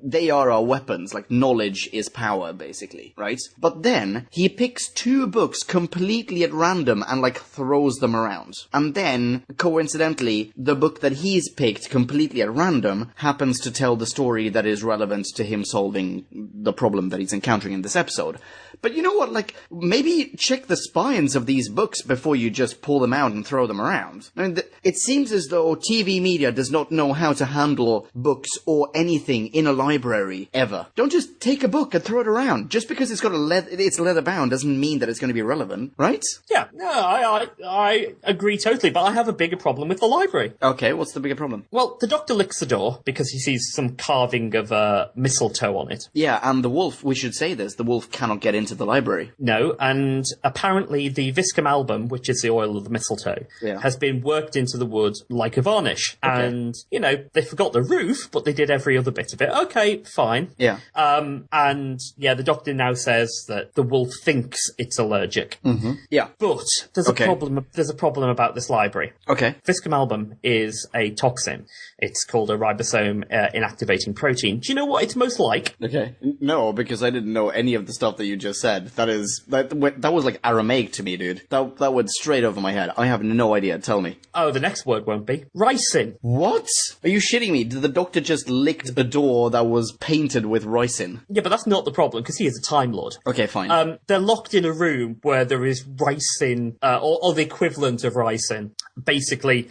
they are our weapons. Like, knowledge is power, basically, right? But then, he picks 2 books completely at random and, like, throws them around. And then, coincidentally, the book that he's picked completely at random happens to tell the story that is relevant to him solving the problem that he's encountering in this episode. But you know what, like, maybe check the spines of these books before you just pull them out and throw them around. I mean, it seems as though TV media does not know how to handle books or anything in a library, ever. Don't just take a book and throw it around. Just because it's got it's leather bound doesn't mean that it's going to be relevant, right? Yeah, no, I agree totally, but I have a bigger problem with the library. Okay, what's the bigger problem? Well, the Doctor licks the door because he sees some carving of mistletoe on it. Yeah, and the wolf, we should say this, the wolf cannot get into the library. No, and apparently the viscum album, which is the oil of the mistletoe, has been worked into the wood like a varnish. Okay. And, you know, they forgot the roof, but they did every other bit of it. Okay, fine. Yeah. And, yeah, the Doctor now says that the wolf thinks it's allergic. Mm-hmm. Yeah. But there's a problem. There's a problem about this library. Okay. Viscum album is a toxin. It's called a ribosome inactivating protein. Do you know what it's most like? Okay. No, because I didn't know any of the stuff that you just said. That was like Aramaic to me, dude. That went straight over my head. I have no idea. Tell me. Oh, the next word won't be. Ricin. What? Are you shitting me? Did the Doctor just licked a door that was painted with ricin? Yeah, but that's not the problem, because he is a Time Lord. Okay, fine. They're locked in a room where there is ricin, or the equivalent of ricin. Basically,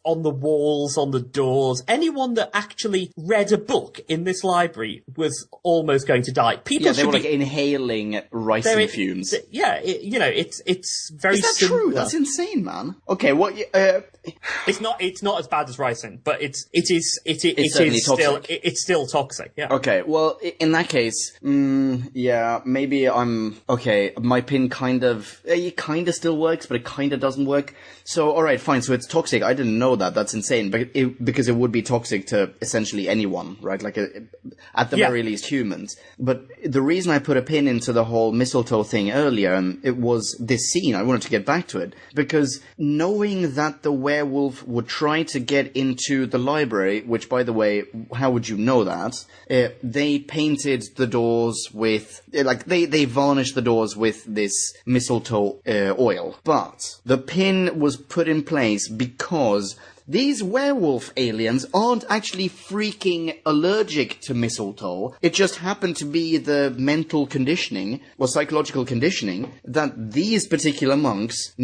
on the walls, on the doors. Anyone that actually read a book in this library was almost going to die. People they were like inhaling ricin fumes. Yeah, it's very. Is that similar. True? That's insane, man. Okay, what? It's not as bad as ricin, but it is still toxic. Yeah. Okay, well, in that case, yeah, maybe I'm okay. My pin kind of still works, but it kind of doesn't work. So, all right, fine. So it's toxic. I didn't know that. That's insane. Because it would be toxic to essentially anyone, right? Like at the very least humans. But the reason I put a pin into the whole mistletoe thing earlier, it was this scene. I wanted to get back to it because knowing that the werewolf would try to get into the library, which, by the way, how would you know that? They painted the doors with, they varnished the doors with this mistletoe oil. But the pin was put in place because these werewolf aliens aren't actually freaking allergic to mistletoe. It just happened to be the mental conditioning, or psychological conditioning, that these particular monks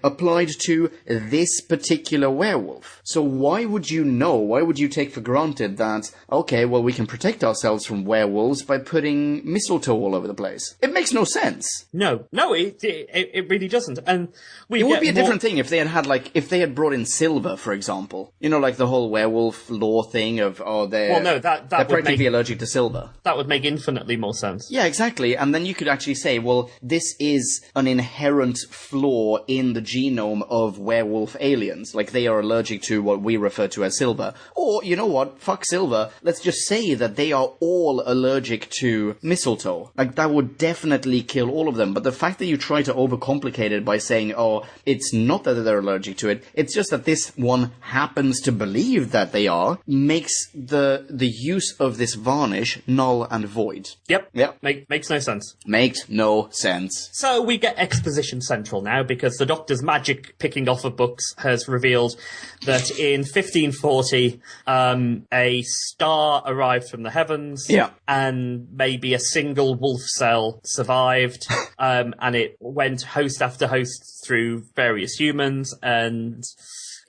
applied to this particular werewolf. So why would you take for granted that, okay, well, we can protect ourselves from werewolves by putting mistletoe all over the place? It makes no sense. No, it really doesn't. And it would be a different thing if they had brought in silver, for example. You know, like the whole werewolf lore thing of, they're practically allergic to silver. That would make infinitely more sense. Yeah, exactly. And then you could actually say, well, this is an inherent flaw in the genome of werewolf aliens. Like, they are allergic to what we refer to as silver. Or, you know what? Fuck silver. Let's just say that they are all allergic to mistletoe. Like, that would definitely kill all of them. But the fact that you try to overcomplicate it by saying, it's not that they're allergic to it, it's just that this one happens to believe that they are, makes the use of this varnish null and void. Yep. Makes no sense. Makes no sense. So we get exposition central now, because the Doctor's magic picking off of books has revealed that in 1540, a star arrived from the heavens, and maybe a single wolf cell survived, and it went host after host through various humans, and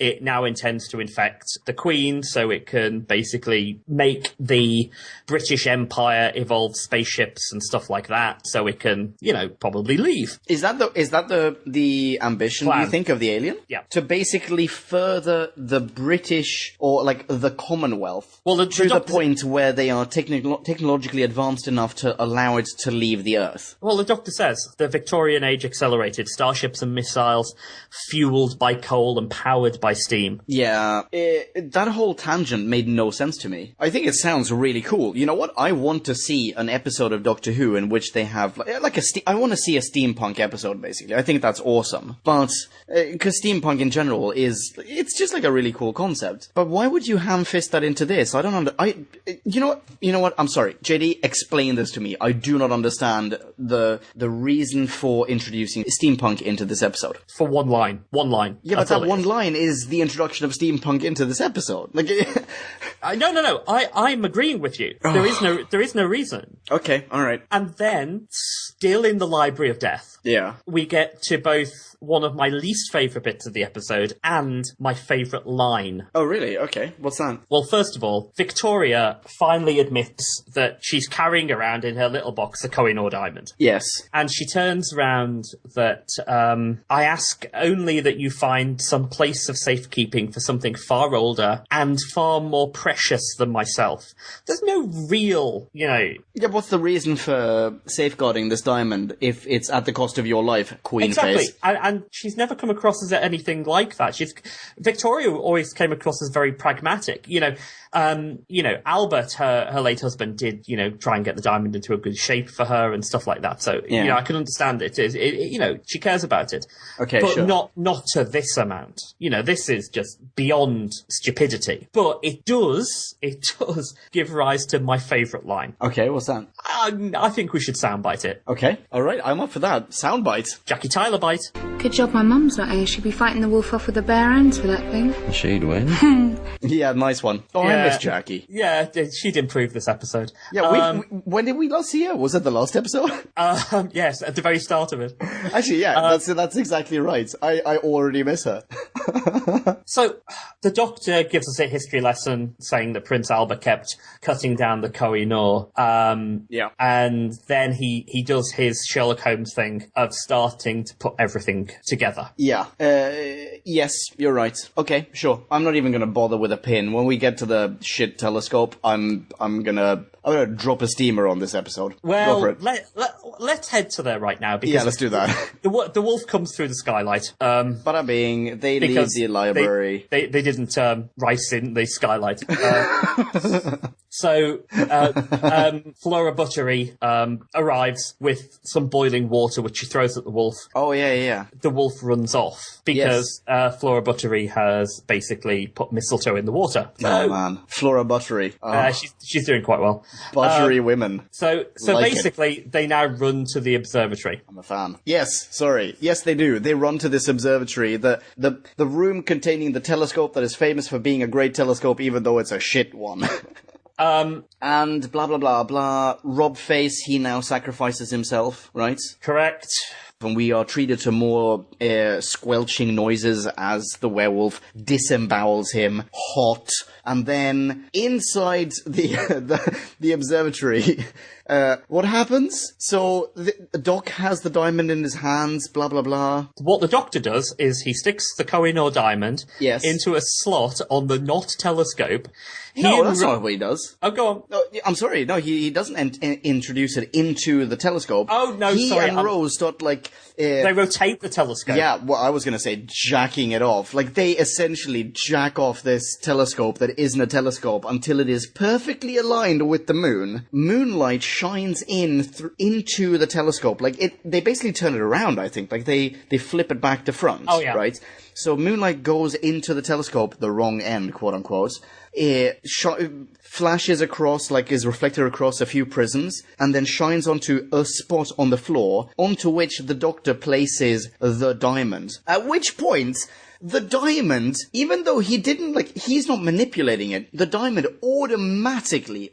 it now intends to infect the Queen, so it can basically make the British Empire evolve spaceships and stuff like that, so it can, probably leave. Is that the ambition, do you think, of the alien? Yeah. To basically further the British, or like the Commonwealth, to the point where they are technologically advanced enough to allow it to leave the Earth? Well, the Doctor says the Victorian Age accelerated starships and missiles fueled by coal and powered by steam. Yeah, that whole tangent made no sense to me. I think it sounds really cool. You know what? I want to see an episode of Doctor Who in which they have I want to see a steampunk episode, basically. I think that's awesome. But because steampunk in general it's just like a really cool concept. But why would you ham-fist that into this? I don't you know what? I'm sorry, JD, explain this to me. I do not understand the reason for introducing steampunk into this episode. For one line. Yeah, but that one line is the introduction of steampunk into this episode. Like, No. I'm agreeing with you. There is no reason. Okay, alright. And then, still in the Library of Death, Yeah. we get to both one of my least favourite bits of the episode and my favourite line. Oh, really? Okay. What's that? Well, first of all, Victoria finally admits that she's carrying around in her little box a Kohinoor diamond. Yes. And she turns around that, I ask only that you find some place of safekeeping for something far older and far more precious than myself. There's no real, Yeah, what's the reason for safeguarding this diamond if it's at the cost of your life, Queen Exactly. face? And she's never come across as anything like that. Victoria always came across as very pragmatic. Albert, her late husband, did, try and get the diamond into a good shape for her and stuff like that. So, I can understand it. She cares about it. Okay, but sure. not to this amount. This is just beyond stupidity. But it does give rise to my favourite line. Okay, what's that? I think we should soundbite it. Okay, alright, I'm up for that. Soundbite. Jackie Tyler bite. Good job my mum's not here. She'd be fighting the wolf off with a bare hands for that thing. She'd win. Yeah, nice one. Oh, I Yeah. miss Jackie. Yeah, she'd improve this episode. Yeah, when did we last see her? Was it the last episode? Yes, at the very start of it. Actually, yeah, that's exactly right. I already miss her. So, the Doctor gives us a history lesson saying that Prince Albert kept cutting down the Kohinoor. Yeah. And then he does his Sherlock Holmes thing of starting to put everything together. Yeah. Yes, you're right. Okay, sure. I'm not even gonna bother with a pin. When we get to the shit telescope, I'm gonna drop a steamer on this episode. Go for Well, it. let's head to there right now, because Yeah, let's do that. the wolf comes through the skylight. Bada bing, they leave Because the library. They didn't rice in the skylight. So Flora Buttery arrives with some boiling water, which she throws at the wolf. Oh, yeah. The wolf runs off because Flora Buttery has basically put mistletoe in the water. Oh, man. Flora Buttery. Oh, She's doing quite well. buttery women. So Like basically, they now run to the observatory. I'm a fan. Yes, sorry. Yes, they do. They run to this observatory, the room containing the telescope that is famous for being a great telescope, even though it's a shit one. And blah, blah, blah, blah. Rob Face, he now sacrifices himself, right? Correct. And we are treated to more squelching noises as the werewolf disembowels him, hot. And then inside the observatory, what happens? So the Doc has the diamond in his hands, blah, blah, blah. What the Doctor does is he sticks the Kohinoor diamond into a slot on the Knot telescope. No, that's not what he does. Oh, go on. No, I'm sorry. No, he doesn't introduce it into the telescope. Oh, no, he sorry. and Rose start, like... They rotate the telescope. Yeah, well, I was going to say jacking it off. Like, they essentially jack off this telescope that isn't a telescope until it is perfectly aligned with the moon. Moonlight shines into the telescope. Like, they basically turn it around, I think. Like, they flip it back to front. Oh, yeah. Right? So moonlight goes into the telescope, the wrong end, quote unquote. Flashes across, like is reflected across a few prisms, and then shines onto a spot on the floor, onto which the Doctor places the diamond. At which point, the diamond, even though he's not manipulating it, the diamond automatically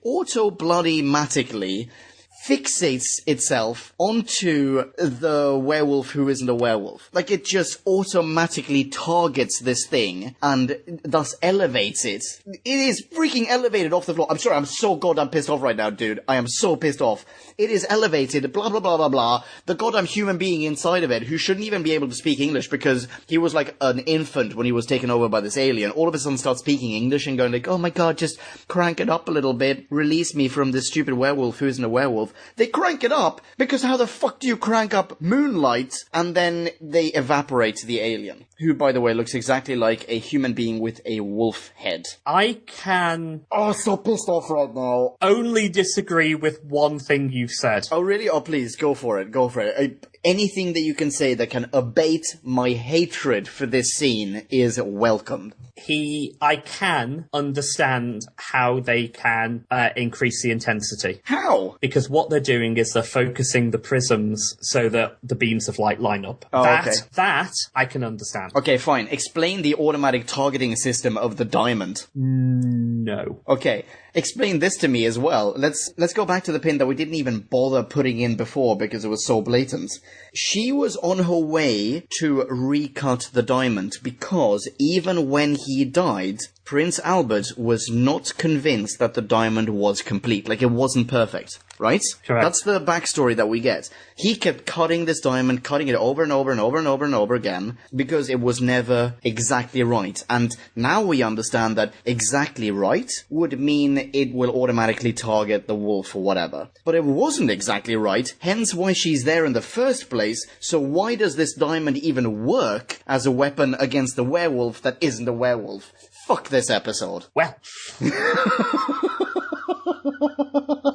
fixates itself onto the werewolf who isn't a werewolf. Like, it just automatically targets this thing and thus elevates it. It is freaking elevated off the floor. I'm sorry, I'm so goddamn pissed off right now, dude. I am so pissed off. It is elevated, blah, blah, blah, blah, blah. The goddamn human being inside of it, who shouldn't even be able to speak English because he was like an infant when he was taken over by this alien, all of a sudden starts speaking English and going like, oh my god, just crank it up a little bit, release me from this stupid werewolf who isn't a werewolf. They crank it up, because how the fuck do you crank up moonlight and then they evaporate the alien? Who, by the way, looks exactly like a human being with a wolf head. I can... Oh, so pissed off right now. Only disagree with one thing you've said. Oh, really? Oh, please, go for it. Anything that you can say that can abate my hatred for this scene is welcomed. I can understand how they can increase the intensity. How? Because what they're doing is they're focusing the prisms so that the beams of light line up. Oh, That I can understand. Okay, fine. Explain the automatic targeting system of the diamond. No. Okay. Explain this to me as well. Let's go back to the pin that we didn't even bother putting in before because it was so blatant. She was on her way to recut the diamond because even when he died, Prince Albert was not convinced that the diamond was complete. Like, it wasn't perfect, right? Correct. That's the backstory that we get. He kept cutting this diamond, cutting it over and over and over and over and over again because it was never exactly right. And now we understand that exactly right would mean it will automatically target the wolf or whatever. But it wasn't exactly right, hence why she's there in the first place. So why does this diamond even work as a weapon against a werewolf that isn't a werewolf? Fuck this episode. Well.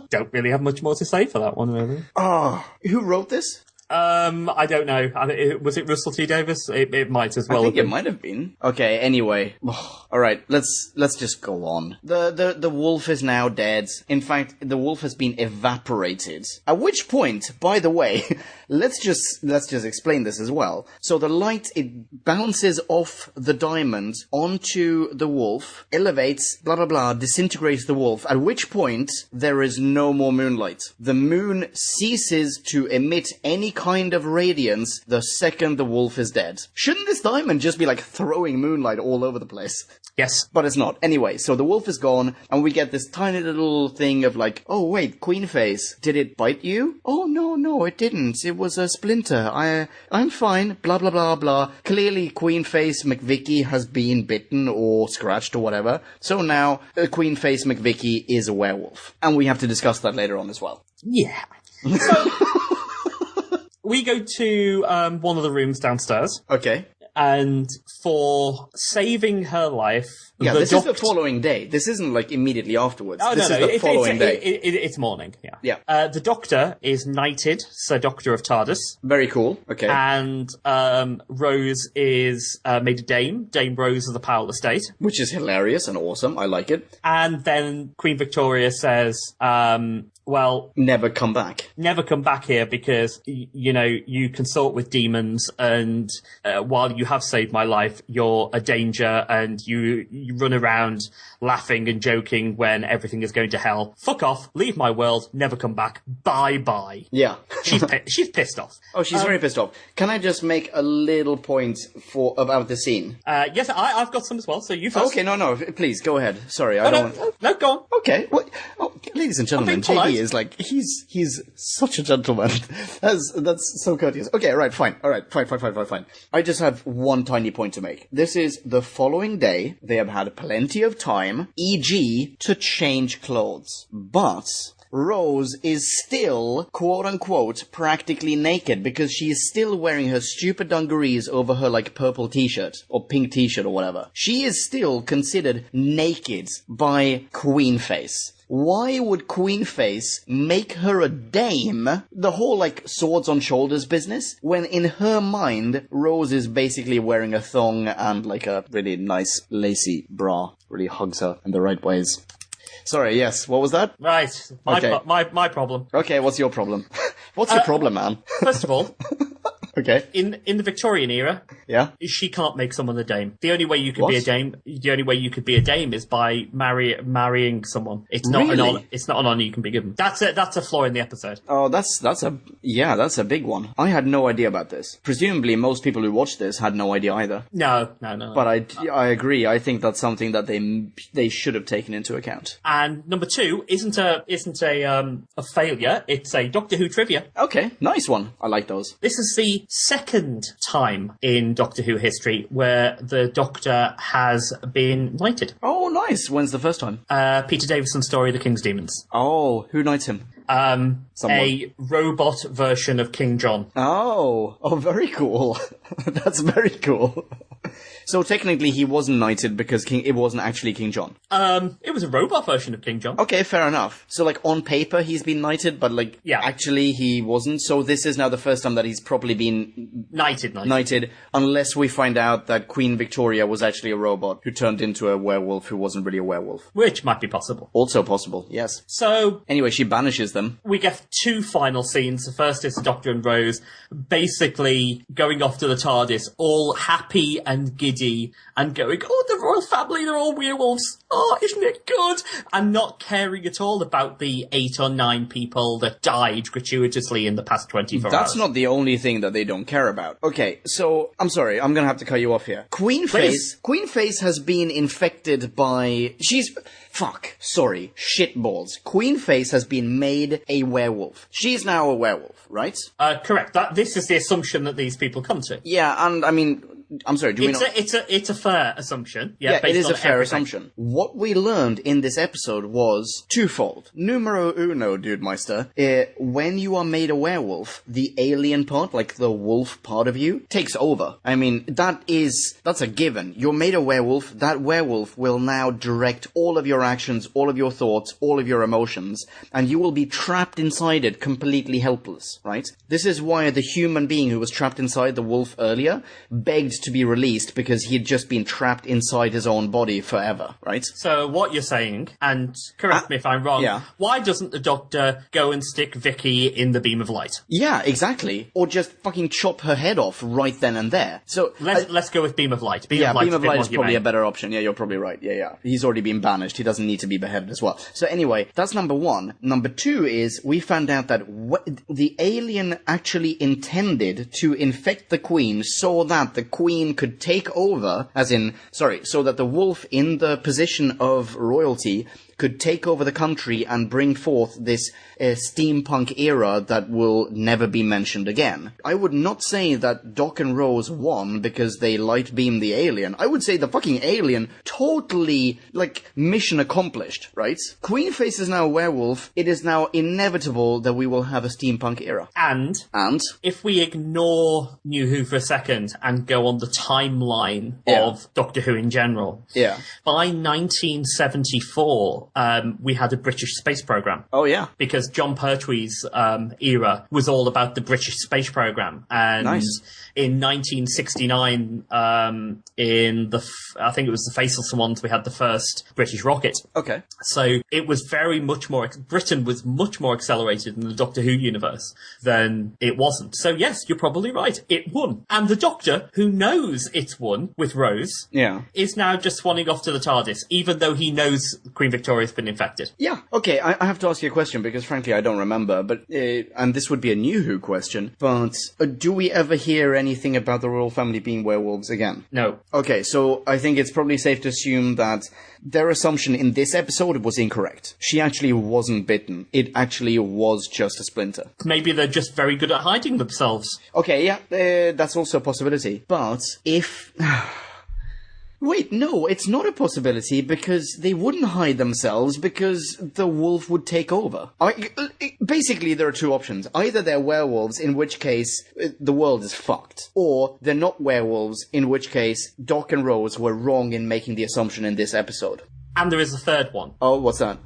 Don't really have much more to say for that one, really. Who wrote this? I don't know. Was it Russell T Davies? It might as well. I think have it might have been. Okay, anyway. All right, let's just go on. The wolf is now dead. In fact, the wolf has been evaporated. At which point, by the way, let's just explain this as well. So the light, it bounces off the diamond onto the wolf, elevates, blah blah blah, disintegrates the wolf. At which point there is no more moonlight. The moon ceases to emit any kind of radiance the second the wolf is dead. Shouldn't this diamond just be like throwing moonlight all over the place? Yes. But it's not. Anyway, so the wolf is gone, and we get this tiny little thing of like, oh wait, queen face, did it bite you? Oh no, it didn't. It was a splinter. I'm fine. Blah blah blah blah. Clearly, queen face McVicky has been bitten or scratched or whatever. So now, queen face McVicky is a werewolf, and we have to discuss that later on as well. Yeah. So we go to one of the rooms downstairs. Okay. And for saving her life... Yeah, this is the following day. This isn't, like, immediately afterwards. Oh, this no, is the following day. It's morning, yeah. Yeah. The Doctor is knighted, Sir Doctor of TARDIS. Very cool, okay. And Rose is made a Dame. Dame Rose of the Powell Estate. Which is hilarious and awesome. I like it. And then Queen Victoria says... well, never come back. Never come back here because, you know, you consort with demons and while you have saved my life, you're a danger and you run around laughing and joking when everything is going to hell. Fuck off, leave my world, never come back, bye-bye. Yeah. She's pissed off. Oh, she's very pissed off. Can I just make a little point about the scene? Yes, I've got some as well, so you first. Okay, no, please, go ahead. Sorry, No, go on. Okay, what? Oh, ladies and gentlemen, JD is like, he's such a gentleman. That's so courteous. Okay, right, fine. All right, fine. I just have one tiny point to make. This is the following day. They have had plenty of time, e.g. to change clothes. But Rose is still, quote-unquote, practically naked because she is still wearing her stupid dungarees over her, like, purple t-shirt or pink t-shirt or whatever. She is still considered naked by Queenface. Why would Queenface make her a dame? The whole, like, swords on shoulders business, when in her mind, Rose is basically wearing a thong and, like, a really nice lacy bra. Really hugs her in the right ways. Sorry, yes, what was that? Right, my problem. Okay, what's your problem? What's your problem, man? First of all... Okay. In the Victorian era, yeah, she can't make someone a dame. The only way you could be a dame is by marrying someone. It's not an honor. It's not an honor you can be given. That's a flaw in the episode. Oh, that's a big one. I had no idea about this. Presumably, most people who watched this had no idea either. No. But I agree. I think that's something that they should have taken into account. And number two isn't a failure. It's a Doctor Who trivia. Okay, nice one. I like those. This is the second time in Doctor Who history where the Doctor has been knighted. Oh, nice. When's the first time? Peter Davison's story, The King's Demons. Oh, who knights him? A robot version of King John. Oh, very cool. That's very cool. So technically he wasn't knighted because it wasn't actually King John. It was a robot version of King John. Okay, fair enough. So, like, on paper he's been knighted, but, like, actually he wasn't. So this is now the first time that he's probably been knighted, unless we find out that Queen Victoria was actually a robot who turned into a werewolf who wasn't really a werewolf. Which might be possible. Also possible, yes. So... Anyway, she banishes them. We get two final scenes. The first is the Doctor and Rose basically going off to the TARDIS, all happy and giddy, and going, oh, the royal family, they're all werewolves. Oh, isn't it good? And not caring at all about the 8 or 9 people that died gratuitously in the past 24 hours. That's not the only thing that they don't care about. Okay, so, I'm sorry, I'm gonna have to cut you off here. Queen Face has been infected by... shitballs. Queen Face has been made a werewolf. She's now a werewolf, right? Correct. This is the assumption that these people come to. Yeah, and I mean... I'm sorry, It's a fair assumption. Yeah, it is a fair assumption. What we learned in this episode was twofold. Numero uno, Dude Meister. When you are made a werewolf, the alien part, like the wolf part of you, takes over. I mean, that's a given. You're made a werewolf, that werewolf will now direct all of your actions, all of your thoughts, all of your emotions, and you will be trapped inside it, completely helpless, right? This is why the human being who was trapped inside the wolf earlier begged to be released because he'd just been trapped inside his own body forever, right? So what you're saying, and correct me if I'm wrong, why doesn't the Doctor go and stick Vicky in the beam of light? Yeah, exactly. Or just fucking chop her head off right then and there. So let's go with beam of light. Beam of light is probably a better option. Yeah, you're probably right. Yeah. He's already been banished. He doesn't need to be beheaded as well. So anyway, that's number one. Number two is we found out that the alien actually intended to infect the Queen so that the Queen could take over, so that the wolf in the position of royalty could take over the country and bring forth this steampunk era that will never be mentioned again. I would not say that Doc and Rose won because they light beamed the alien. I would say the fucking alien totally, mission accomplished, right? Queen Face is now a werewolf. It is now inevitable that we will have a steampunk era. And if we ignore New Who for a second and go on the timeline of Doctor Who in general, by 1974, we had a British space program. Oh, yeah. Because John Pertwee's era was all about the British space program. And in 1969, I think it was the Faisal Swans, we had the first British rocket. Okay. So it was Britain was much more accelerated in the Doctor Who universe than it wasn't. So yes, you're probably right. It won. And the Doctor, who knows it's won with Rose, is now just swanning off to the TARDIS, even though he knows Queen Victoria's been infected. Yeah. Okay, I have to ask you a question because frankly I don't remember, but and this would be a New Who question, but do we ever hear anything about the royal family being werewolves again? No. Okay, so I think it's probably safe to assume that their assumption in this episode was incorrect. She actually wasn't bitten. It actually was just a splinter. Maybe they're just very good at hiding themselves. Okay, yeah, that's also a possibility. But if... Wait, no, it's not a possibility because they wouldn't hide themselves because the wolf would take over. Basically, there are two options. Either they're werewolves, in which case the world is fucked, or they're not werewolves, in which case Doc and Rose were wrong in making the assumption in this episode. And there is a third one. Oh, what's that?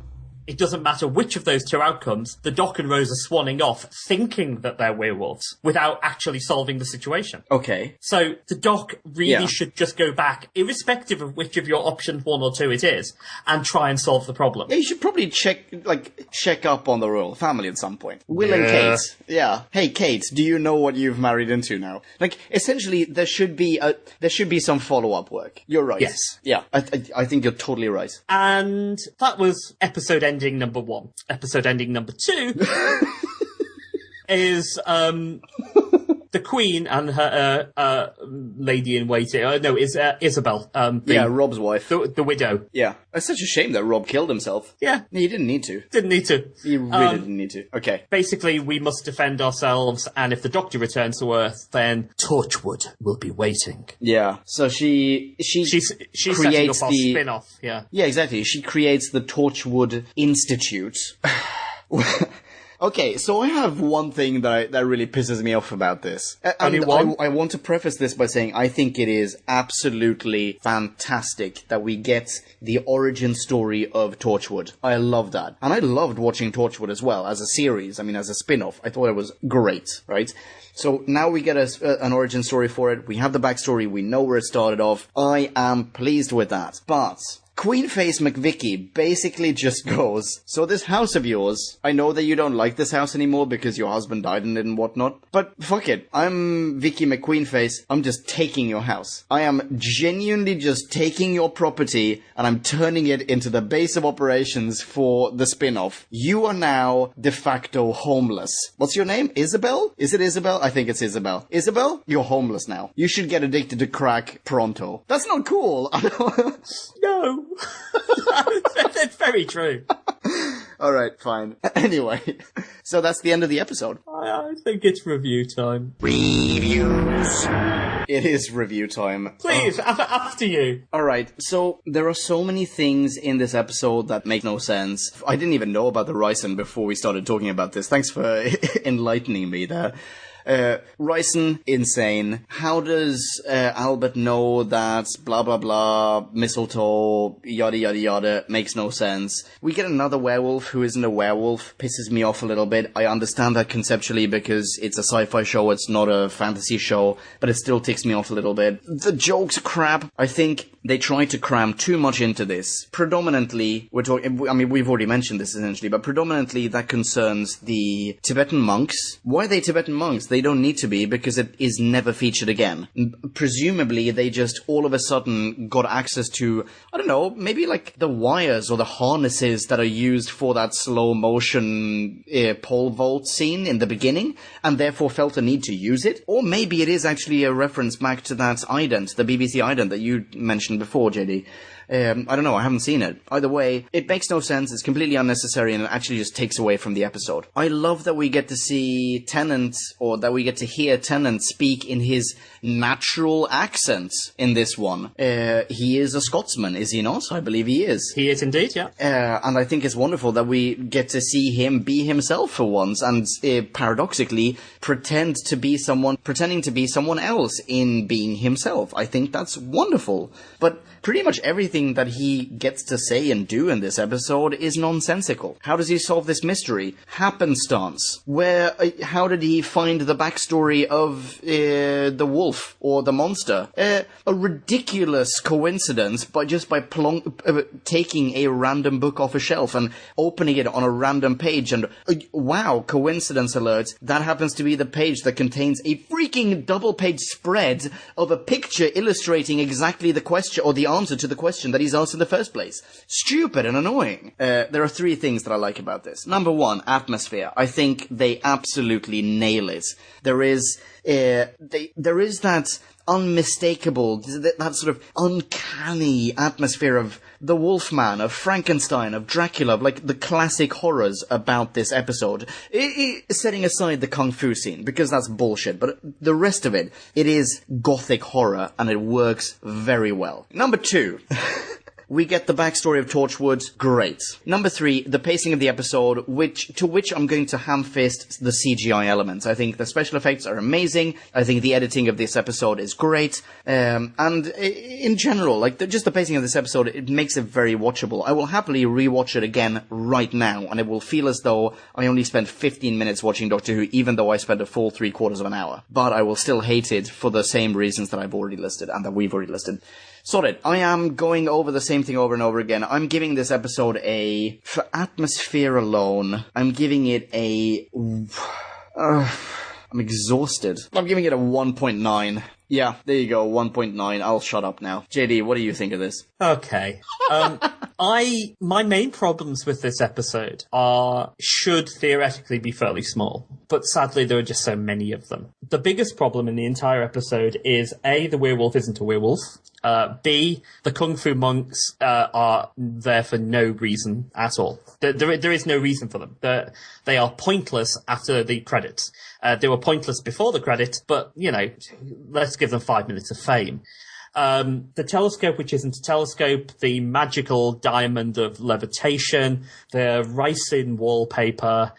It doesn't matter which of those two outcomes, the Doc and Rose are swanning off, thinking that they're werewolves, without actually solving the situation. Okay. So the Doc really should just go back, irrespective of which of your options 1 or 2 it is, and try and solve the problem. Yeah, you should probably check up on the royal family at some point. Will and Kate. Yeah. Hey, Kate, do you know what you've married into now? Essentially, there should be some follow-up work. You're right. Yes. Yeah, I think you're totally right. And that was episode ending number 1. Episode ending number 2 is the Queen and her lady in waiting. Is Isabel. Rob's wife. The widow. Yeah. It's such a shame that Rob killed himself. Yeah. He didn't need to. Didn't need to. He really didn't need to. Okay. Basically, we must defend ourselves, and if the Doctor returns to Earth, then Torchwood will be waiting. Yeah. So she's setting up our spin-off. Yeah. Yeah, exactly. She creates the Torchwood Institute. Okay, so I have one thing that really pisses me off about this. Only one? I want to preface this by saying I think it is absolutely fantastic that we get the origin story of Torchwood. I love that. And I loved watching Torchwood as well, as a series, as a spin-off. I thought it was great, right? So now we get an origin story for it. We have the backstory. We know where it started off. I am pleased with that. But Queenface McVicky basically just goes, so this house of yours, I know that you don't like this house anymore because your husband died in it and whatnot, but fuck it. I'm Vicky McQueenface. I'm just taking your house. I am genuinely just taking your property and I'm turning it into the base of operations for the spin-off. You are now de facto homeless. What's your name? Isabel? Is it Isabel? I think it's Isabel. Isabel, you're homeless now. You should get addicted to crack pronto. That's not cool. No. That's very true. Alright, fine. Anyway, so that's the end of the episode. I think it's review time. Reviews. It is review time. Please, after you. Alright, so there are so many things in this episode that make no sense. I didn't even know about the ricin before we started talking about this. Thanks for enlightening me there. Ricin, insane. How does Albert know that blah blah blah, mistletoe, yada yada yada, makes no sense. We get another werewolf who isn't a werewolf, pisses me off a little bit. I understand that conceptually because it's a sci-fi show, it's not a fantasy show, but it still ticks me off a little bit. The jokes are crap. I think they try to cram too much into this. Predominantly, we're talking, we've already mentioned this essentially, but predominantly that concerns the Tibetan monks. Why are they Tibetan monks? They don't need to be because it is never featured again. Presumably, they just all of a sudden got access to, I don't know, maybe like the wires or the harnesses that are used for that slow motion pole vault scene in the beginning, and therefore felt a need to use it. Or maybe it is actually a reference back to that ident, the BBC ident that you mentioned before, JD. I don't know, I haven't seen it. Either way, it makes no sense, it's completely unnecessary, and it actually just takes away from the episode. I love that we get to see Tennant, or that we get to hear Tennant speak in his natural accent in this one. He is a Scotsman, is he not? I believe he is. He is indeed, yeah. And I think it's wonderful that we get to see him be himself for once, and paradoxically, pretending to be someone else in being himself. I think that's wonderful. But pretty much everything that he gets to say and do in this episode is nonsensical. How does he solve this mystery? Happenstance. How did he find the backstory of the wolf or the monster? A ridiculous coincidence by taking a random book off a shelf and opening it on a random page and wow, coincidence alert, that happens to be the page that contains a freaking double-page spread of a picture illustrating exactly the question or the answer to the question that he's asked in the first place. Stupid and annoying. There are three things that I like about this. Number one, atmosphere. I think they absolutely nail it. There is that unmistakable, that sort of uncanny atmosphere of the Wolfman, of Frankenstein, of Dracula, of like the classic horrors about this episode. Setting aside the kung fu scene, because that's bullshit, but the rest of it is gothic horror, and it works very well. Number two. We get the backstory of Torchwood. Great. Number three, the pacing of the episode, to which I'm going to ham-fist the CGI elements. I think the special effects are amazing. I think the editing of this episode is great. And in general, just the pacing of this episode, it makes it very watchable. I will happily rewatch it again right now, and it will feel as though I only spent 15 minutes watching Doctor Who, even though I spent a full 3/4 of an hour. But I will still hate it for the same reasons that I've already listed, and that we've already listed. Sorted. I am going over the same thing over and over again. I'm giving this episode for atmosphere alone, I'm giving it I'm exhausted. I'm giving it a 1.9. Yeah, there you go, 1.9. I'll shut up now. JD, what do you think of this? Okay. My main problems with this episode should theoretically be fairly small, but sadly there are just so many of them. The biggest problem in the entire episode is A, the werewolf isn't a werewolf. B, the Kung Fu monks are there for no reason at all. There is no reason for them. They are pointless after the credits. They were pointless before the credits, but, let's give them 5 minutes of fame. The telescope, which isn't a telescope, the magical diamond of levitation, the ricin wallpaper,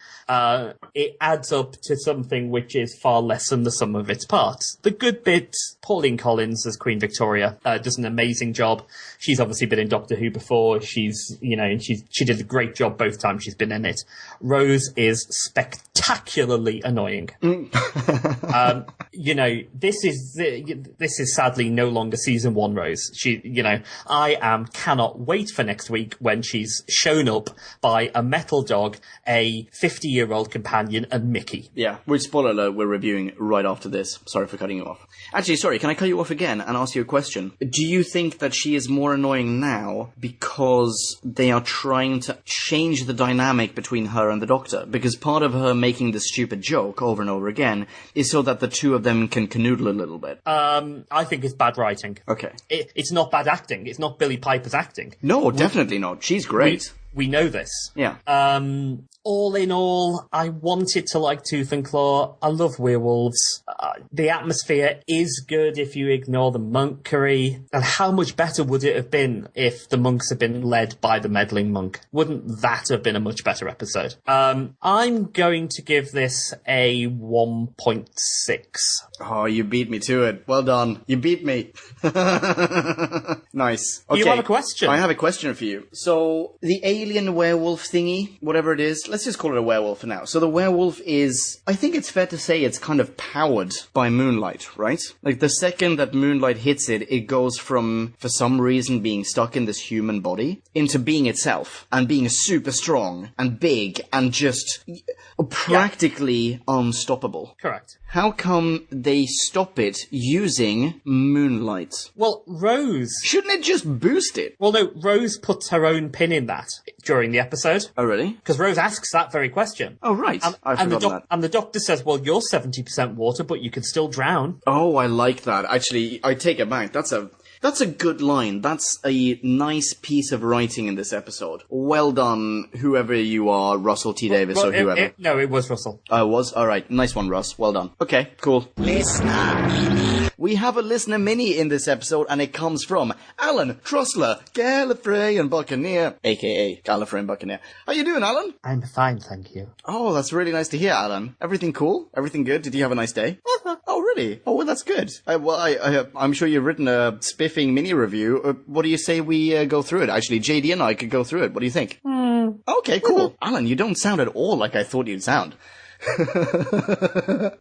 it adds up to something which is far less than the sum of its parts. The good bit, Pauline Collins as Queen Victoria does an amazing job. She's obviously been in Doctor Who before. She's, and she did a great job both times she's been in it. Rose is spectacularly annoying. This is sadly no longer season 1 Rose. I cannot wait for next week when she's shown up by a metal dog, a 50-year-old companion, and Mickey. Yeah, which, spoiler alert, we're reviewing right after this. Sorry for cutting you off. Actually, sorry, can I cut you off again and ask you a question? Do you think that she is more annoying now because they are trying to change the dynamic between her and the Doctor? Because part of her making this stupid joke over and over again is so that the two of them can canoodle a little bit. I think it's bad writing. Okay. It's not bad acting. It's not Billie Piper's acting. No, definitely not. She's great. We know this. Yeah. All in all, I wanted to like Tooth and Claw. I love werewolves. The atmosphere is good if you ignore the monkery. And how much better would it have been if the monks had been led by the meddling monk? Wouldn't that have been a much better episode? I'm going to give this a 1.6. Oh, you beat me to it. Well done. You beat me. Nice. Okay. You have a question? I have a question for you. So, the alien werewolf thingy, whatever it is, let's just call it a werewolf for now. So the werewolf is, I think it's fair to say it's kind of powered by moonlight, right? Like, the second that moonlight hits it, it goes from, for some reason, being stuck in this human body into being itself and being super strong and big and just practically unstoppable. Correct. How come they stop it using moonlight? Well, Rose... Shouldn't it just boost it? Well, no, Rose puts her own pin in that during the episode. Oh, really? Because Rose asks that very question. Oh, right. I forgot that. And the Doctor says, well, you're 70% water, but you can still drown. Oh, I like that. Actually, I take it back. That's a good line. That's a nice piece of writing in this episode. Well done, whoever you are, Russell T. Davis or whoever. No, it was Russell. Oh, it was? Alright, nice one, Russ. Well done. Okay, cool. Listener. We have a listener mini in this episode, and it comes from Alan Trussler, Gallifrey and Buccaneer, a.k.a. Gallifrey and Buccaneer. How you doing, Alan? I'm fine, thank you. Oh, that's really nice to hear, Alan. Everything cool? Everything good? Did you have a nice day? Oh, really? Oh, well, that's good. I'm sure you've written a spiffing mini review. What do you say we go through it? Actually, JD and I could go through it. What do you think? Okay, cool. Alan, you don't sound at all like I thought you'd sound.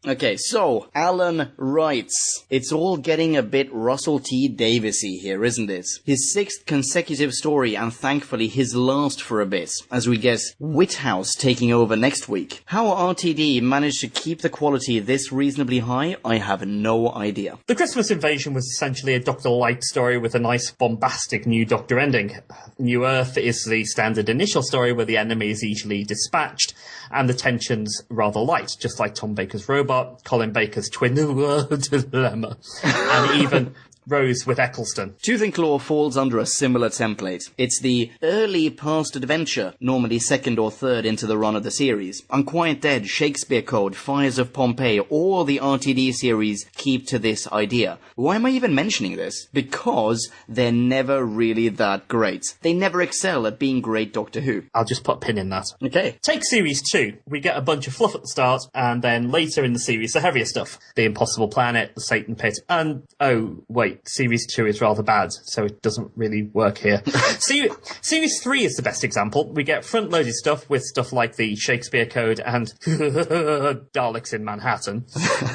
Okay, so Alan writes, it's all getting a bit Russell T. Davis-y here, isn't it? His 6th consecutive story, and thankfully his last for a bit, as we get Whithouse taking over next week. How RTD managed to keep the quality this reasonably high, I have no idea. The Christmas Invasion was essentially a Dr. Light story with a nice bombastic new Doctor ending. New Earth is the standard initial story where the enemy is easily dispatched, and the tensions rather light, just like Tom Baker's Robot, Colin Baker's Twin Dilemma, and even Rose with Eccleston. Tooth and Claw falls under a similar template. It's the early past adventure, normally 2nd or 3rd into the run of the series. Unquiet Dead, Shakespeare Code, Fires of Pompeii, all the RTD series keep to this idea. Why am I even mentioning this? Because they're never really that great. They never excel at being great Doctor Who. I'll just put a pin in that. Okay. Take Series 2. We get a bunch of fluff at the start, and then later in the series, the heavier stuff. The Impossible Planet, the Satan Pit, and, oh, wait, Series 2 is rather bad, so it doesn't really work here. Series 3 is the best example. We get front-loaded stuff with stuff like the Shakespeare Code and Daleks in Manhattan.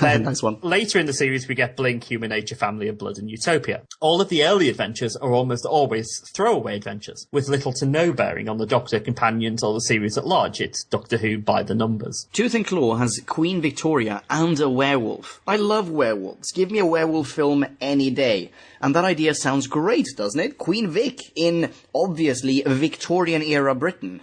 Then nice one. Later in the series, we get Blink, Human Nature, Family of Blood, and Utopia. All of the early adventures are almost always throwaway adventures, with little to no bearing on the Doctor, companions, or the series at large. It's Doctor Who by the numbers. Tooth and Claw has Queen Victoria and a werewolf. I love werewolves. Give me a werewolf film any day. And that idea sounds great, doesn't it? Queen Vic in, obviously, Victorian-era Britain.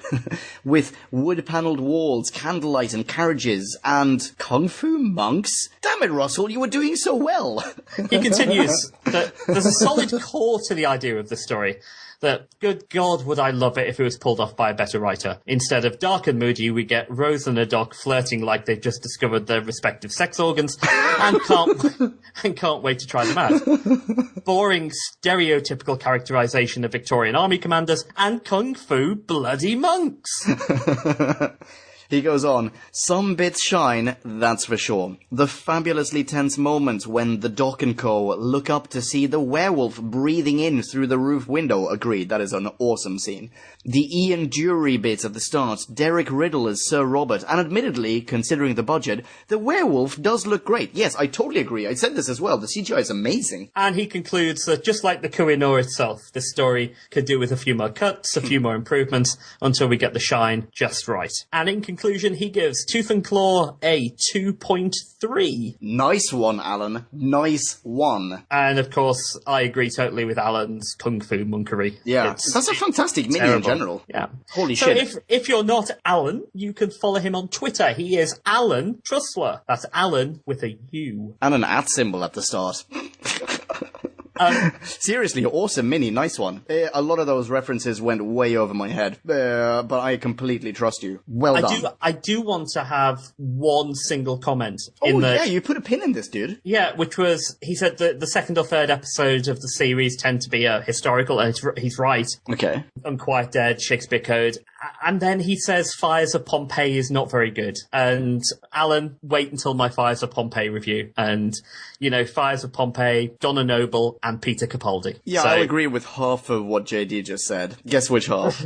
With wood-panelled walls, candlelight and carriages, and kung fu monks? Damn it, Russell, you were doing so well! He continues that there's a solid core to the idea of the story. that, good God, would I love it if it was pulled off by a better writer. Instead of dark and moody, we get Rose and a dog flirting like they've just discovered their respective sex organs and can't wait to try them out. Boring, stereotypical characterization of Victorian army commanders and kung fu bloody monks. He goes on, some bits shine, that's for sure. The fabulously tense moment when the Doc and Co. look up to see the werewolf breathing in through the roof window. Agreed, that is an awesome scene. The Ian Dury bit at the start, Derek Riddle as Sir Robert, and admittedly, considering the budget, the werewolf does look great. Yes, I totally agree. I said this as well. The CGI is amazing. And he concludes that just like the Kohinoor itself, this story could do with a few more cuts, a few more improvements, until we get the shine just right. And in conclusion, he gives Tooth and Claw a 2.3. Nice one, Alan. Nice one. And of course, I agree totally with Alan's kung fu monkery. Yeah, that's a fantastic mini in general. Yeah. Holy shit. So if you're not Alan, you can follow him on Twitter. He is Alan Trussler. That's Alan with a U. And an @ symbol at the start. Seriously, awesome mini, nice one. A lot of those references went way over my head, but I completely trust you. Well done. I do want to have one single comment. Yeah, you put a pin in this, dude. Yeah, which was, he said that the second or third episode of the series tend to be historical, and he's right. Okay. Unquiet Dead, Shakespeare Code. And then he says Fires of Pompeii is not very good. And Alan, wait until my Fires of Pompeii review. And, Fires of Pompeii, Donna Noble, and Peter Capaldi. Yeah, I'll agree with half of what JD just said. Guess which half?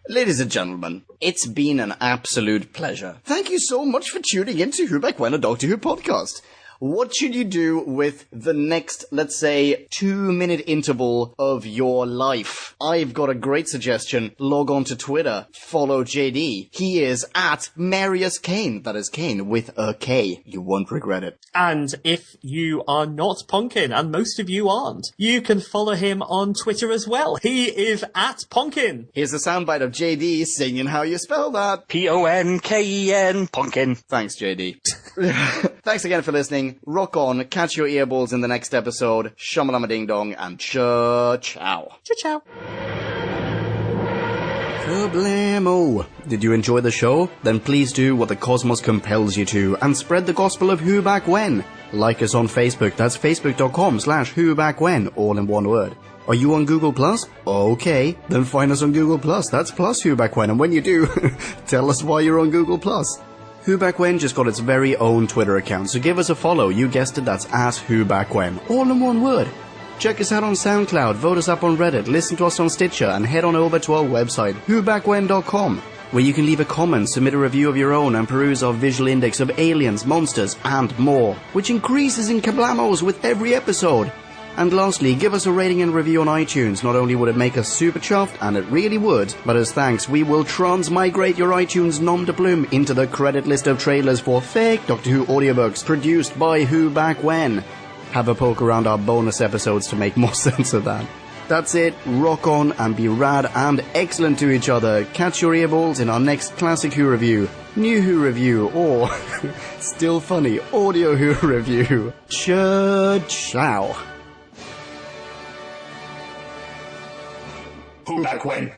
Ladies and gentlemen, it's been an absolute pleasure. Thank you so much for tuning in to Who Back When, a Doctor Who podcast. What should you do with the next, let's say, 2-minute interval of your life? I've got a great suggestion. Log on to Twitter. Follow JD. He is at Marius Kane. That is Kane with a K. You won't regret it. And if you are not Ponkin, and most of you aren't, you can follow him on Twitter as well. He is at Ponkin. Here's a soundbite of JD singing how you spell that. Ponken, Ponkin. Thanks, JD. Thanks again for listening. Rock on, catch your earballs in the next episode. Shamalama ding dong, and ciao. Ciao. Kablamo! Did you enjoy the show? Then please do what the cosmos compels you to, and spread the gospel of Who Back When. Like us on Facebook, that's facebook.com/Who Back When, all in one word. Are you on Google+? Okay, then find us on Google+, that's plus Who Back When, and when you do, tell us why you're on Google+. Who Back When just got its very own Twitter account, so give us a follow. You guessed it, that's @WhoBackWhen, all in one word. Check us out on SoundCloud, vote us up on Reddit, listen to us on Stitcher, and head on over to our website, whobackwen.com, where you can leave a comment, submit a review of your own, and peruse our visual index of aliens, monsters, and more, which increases in kablamos with every episode. And lastly, give us a rating and review on iTunes. Not only would it make us super chuffed, and it really would, but as thanks, we will transmigrate your iTunes nom de plume into the credit list of trailers for fake Doctor Who audiobooks produced by Who Back When. Have a poke around our bonus episodes to make more sense of that. That's it, rock on and be rad and excellent to each other. Catch your earballs in our next Classic Who review, New Who review, or, still funny, Audio Who review. Ciao. Who Back When?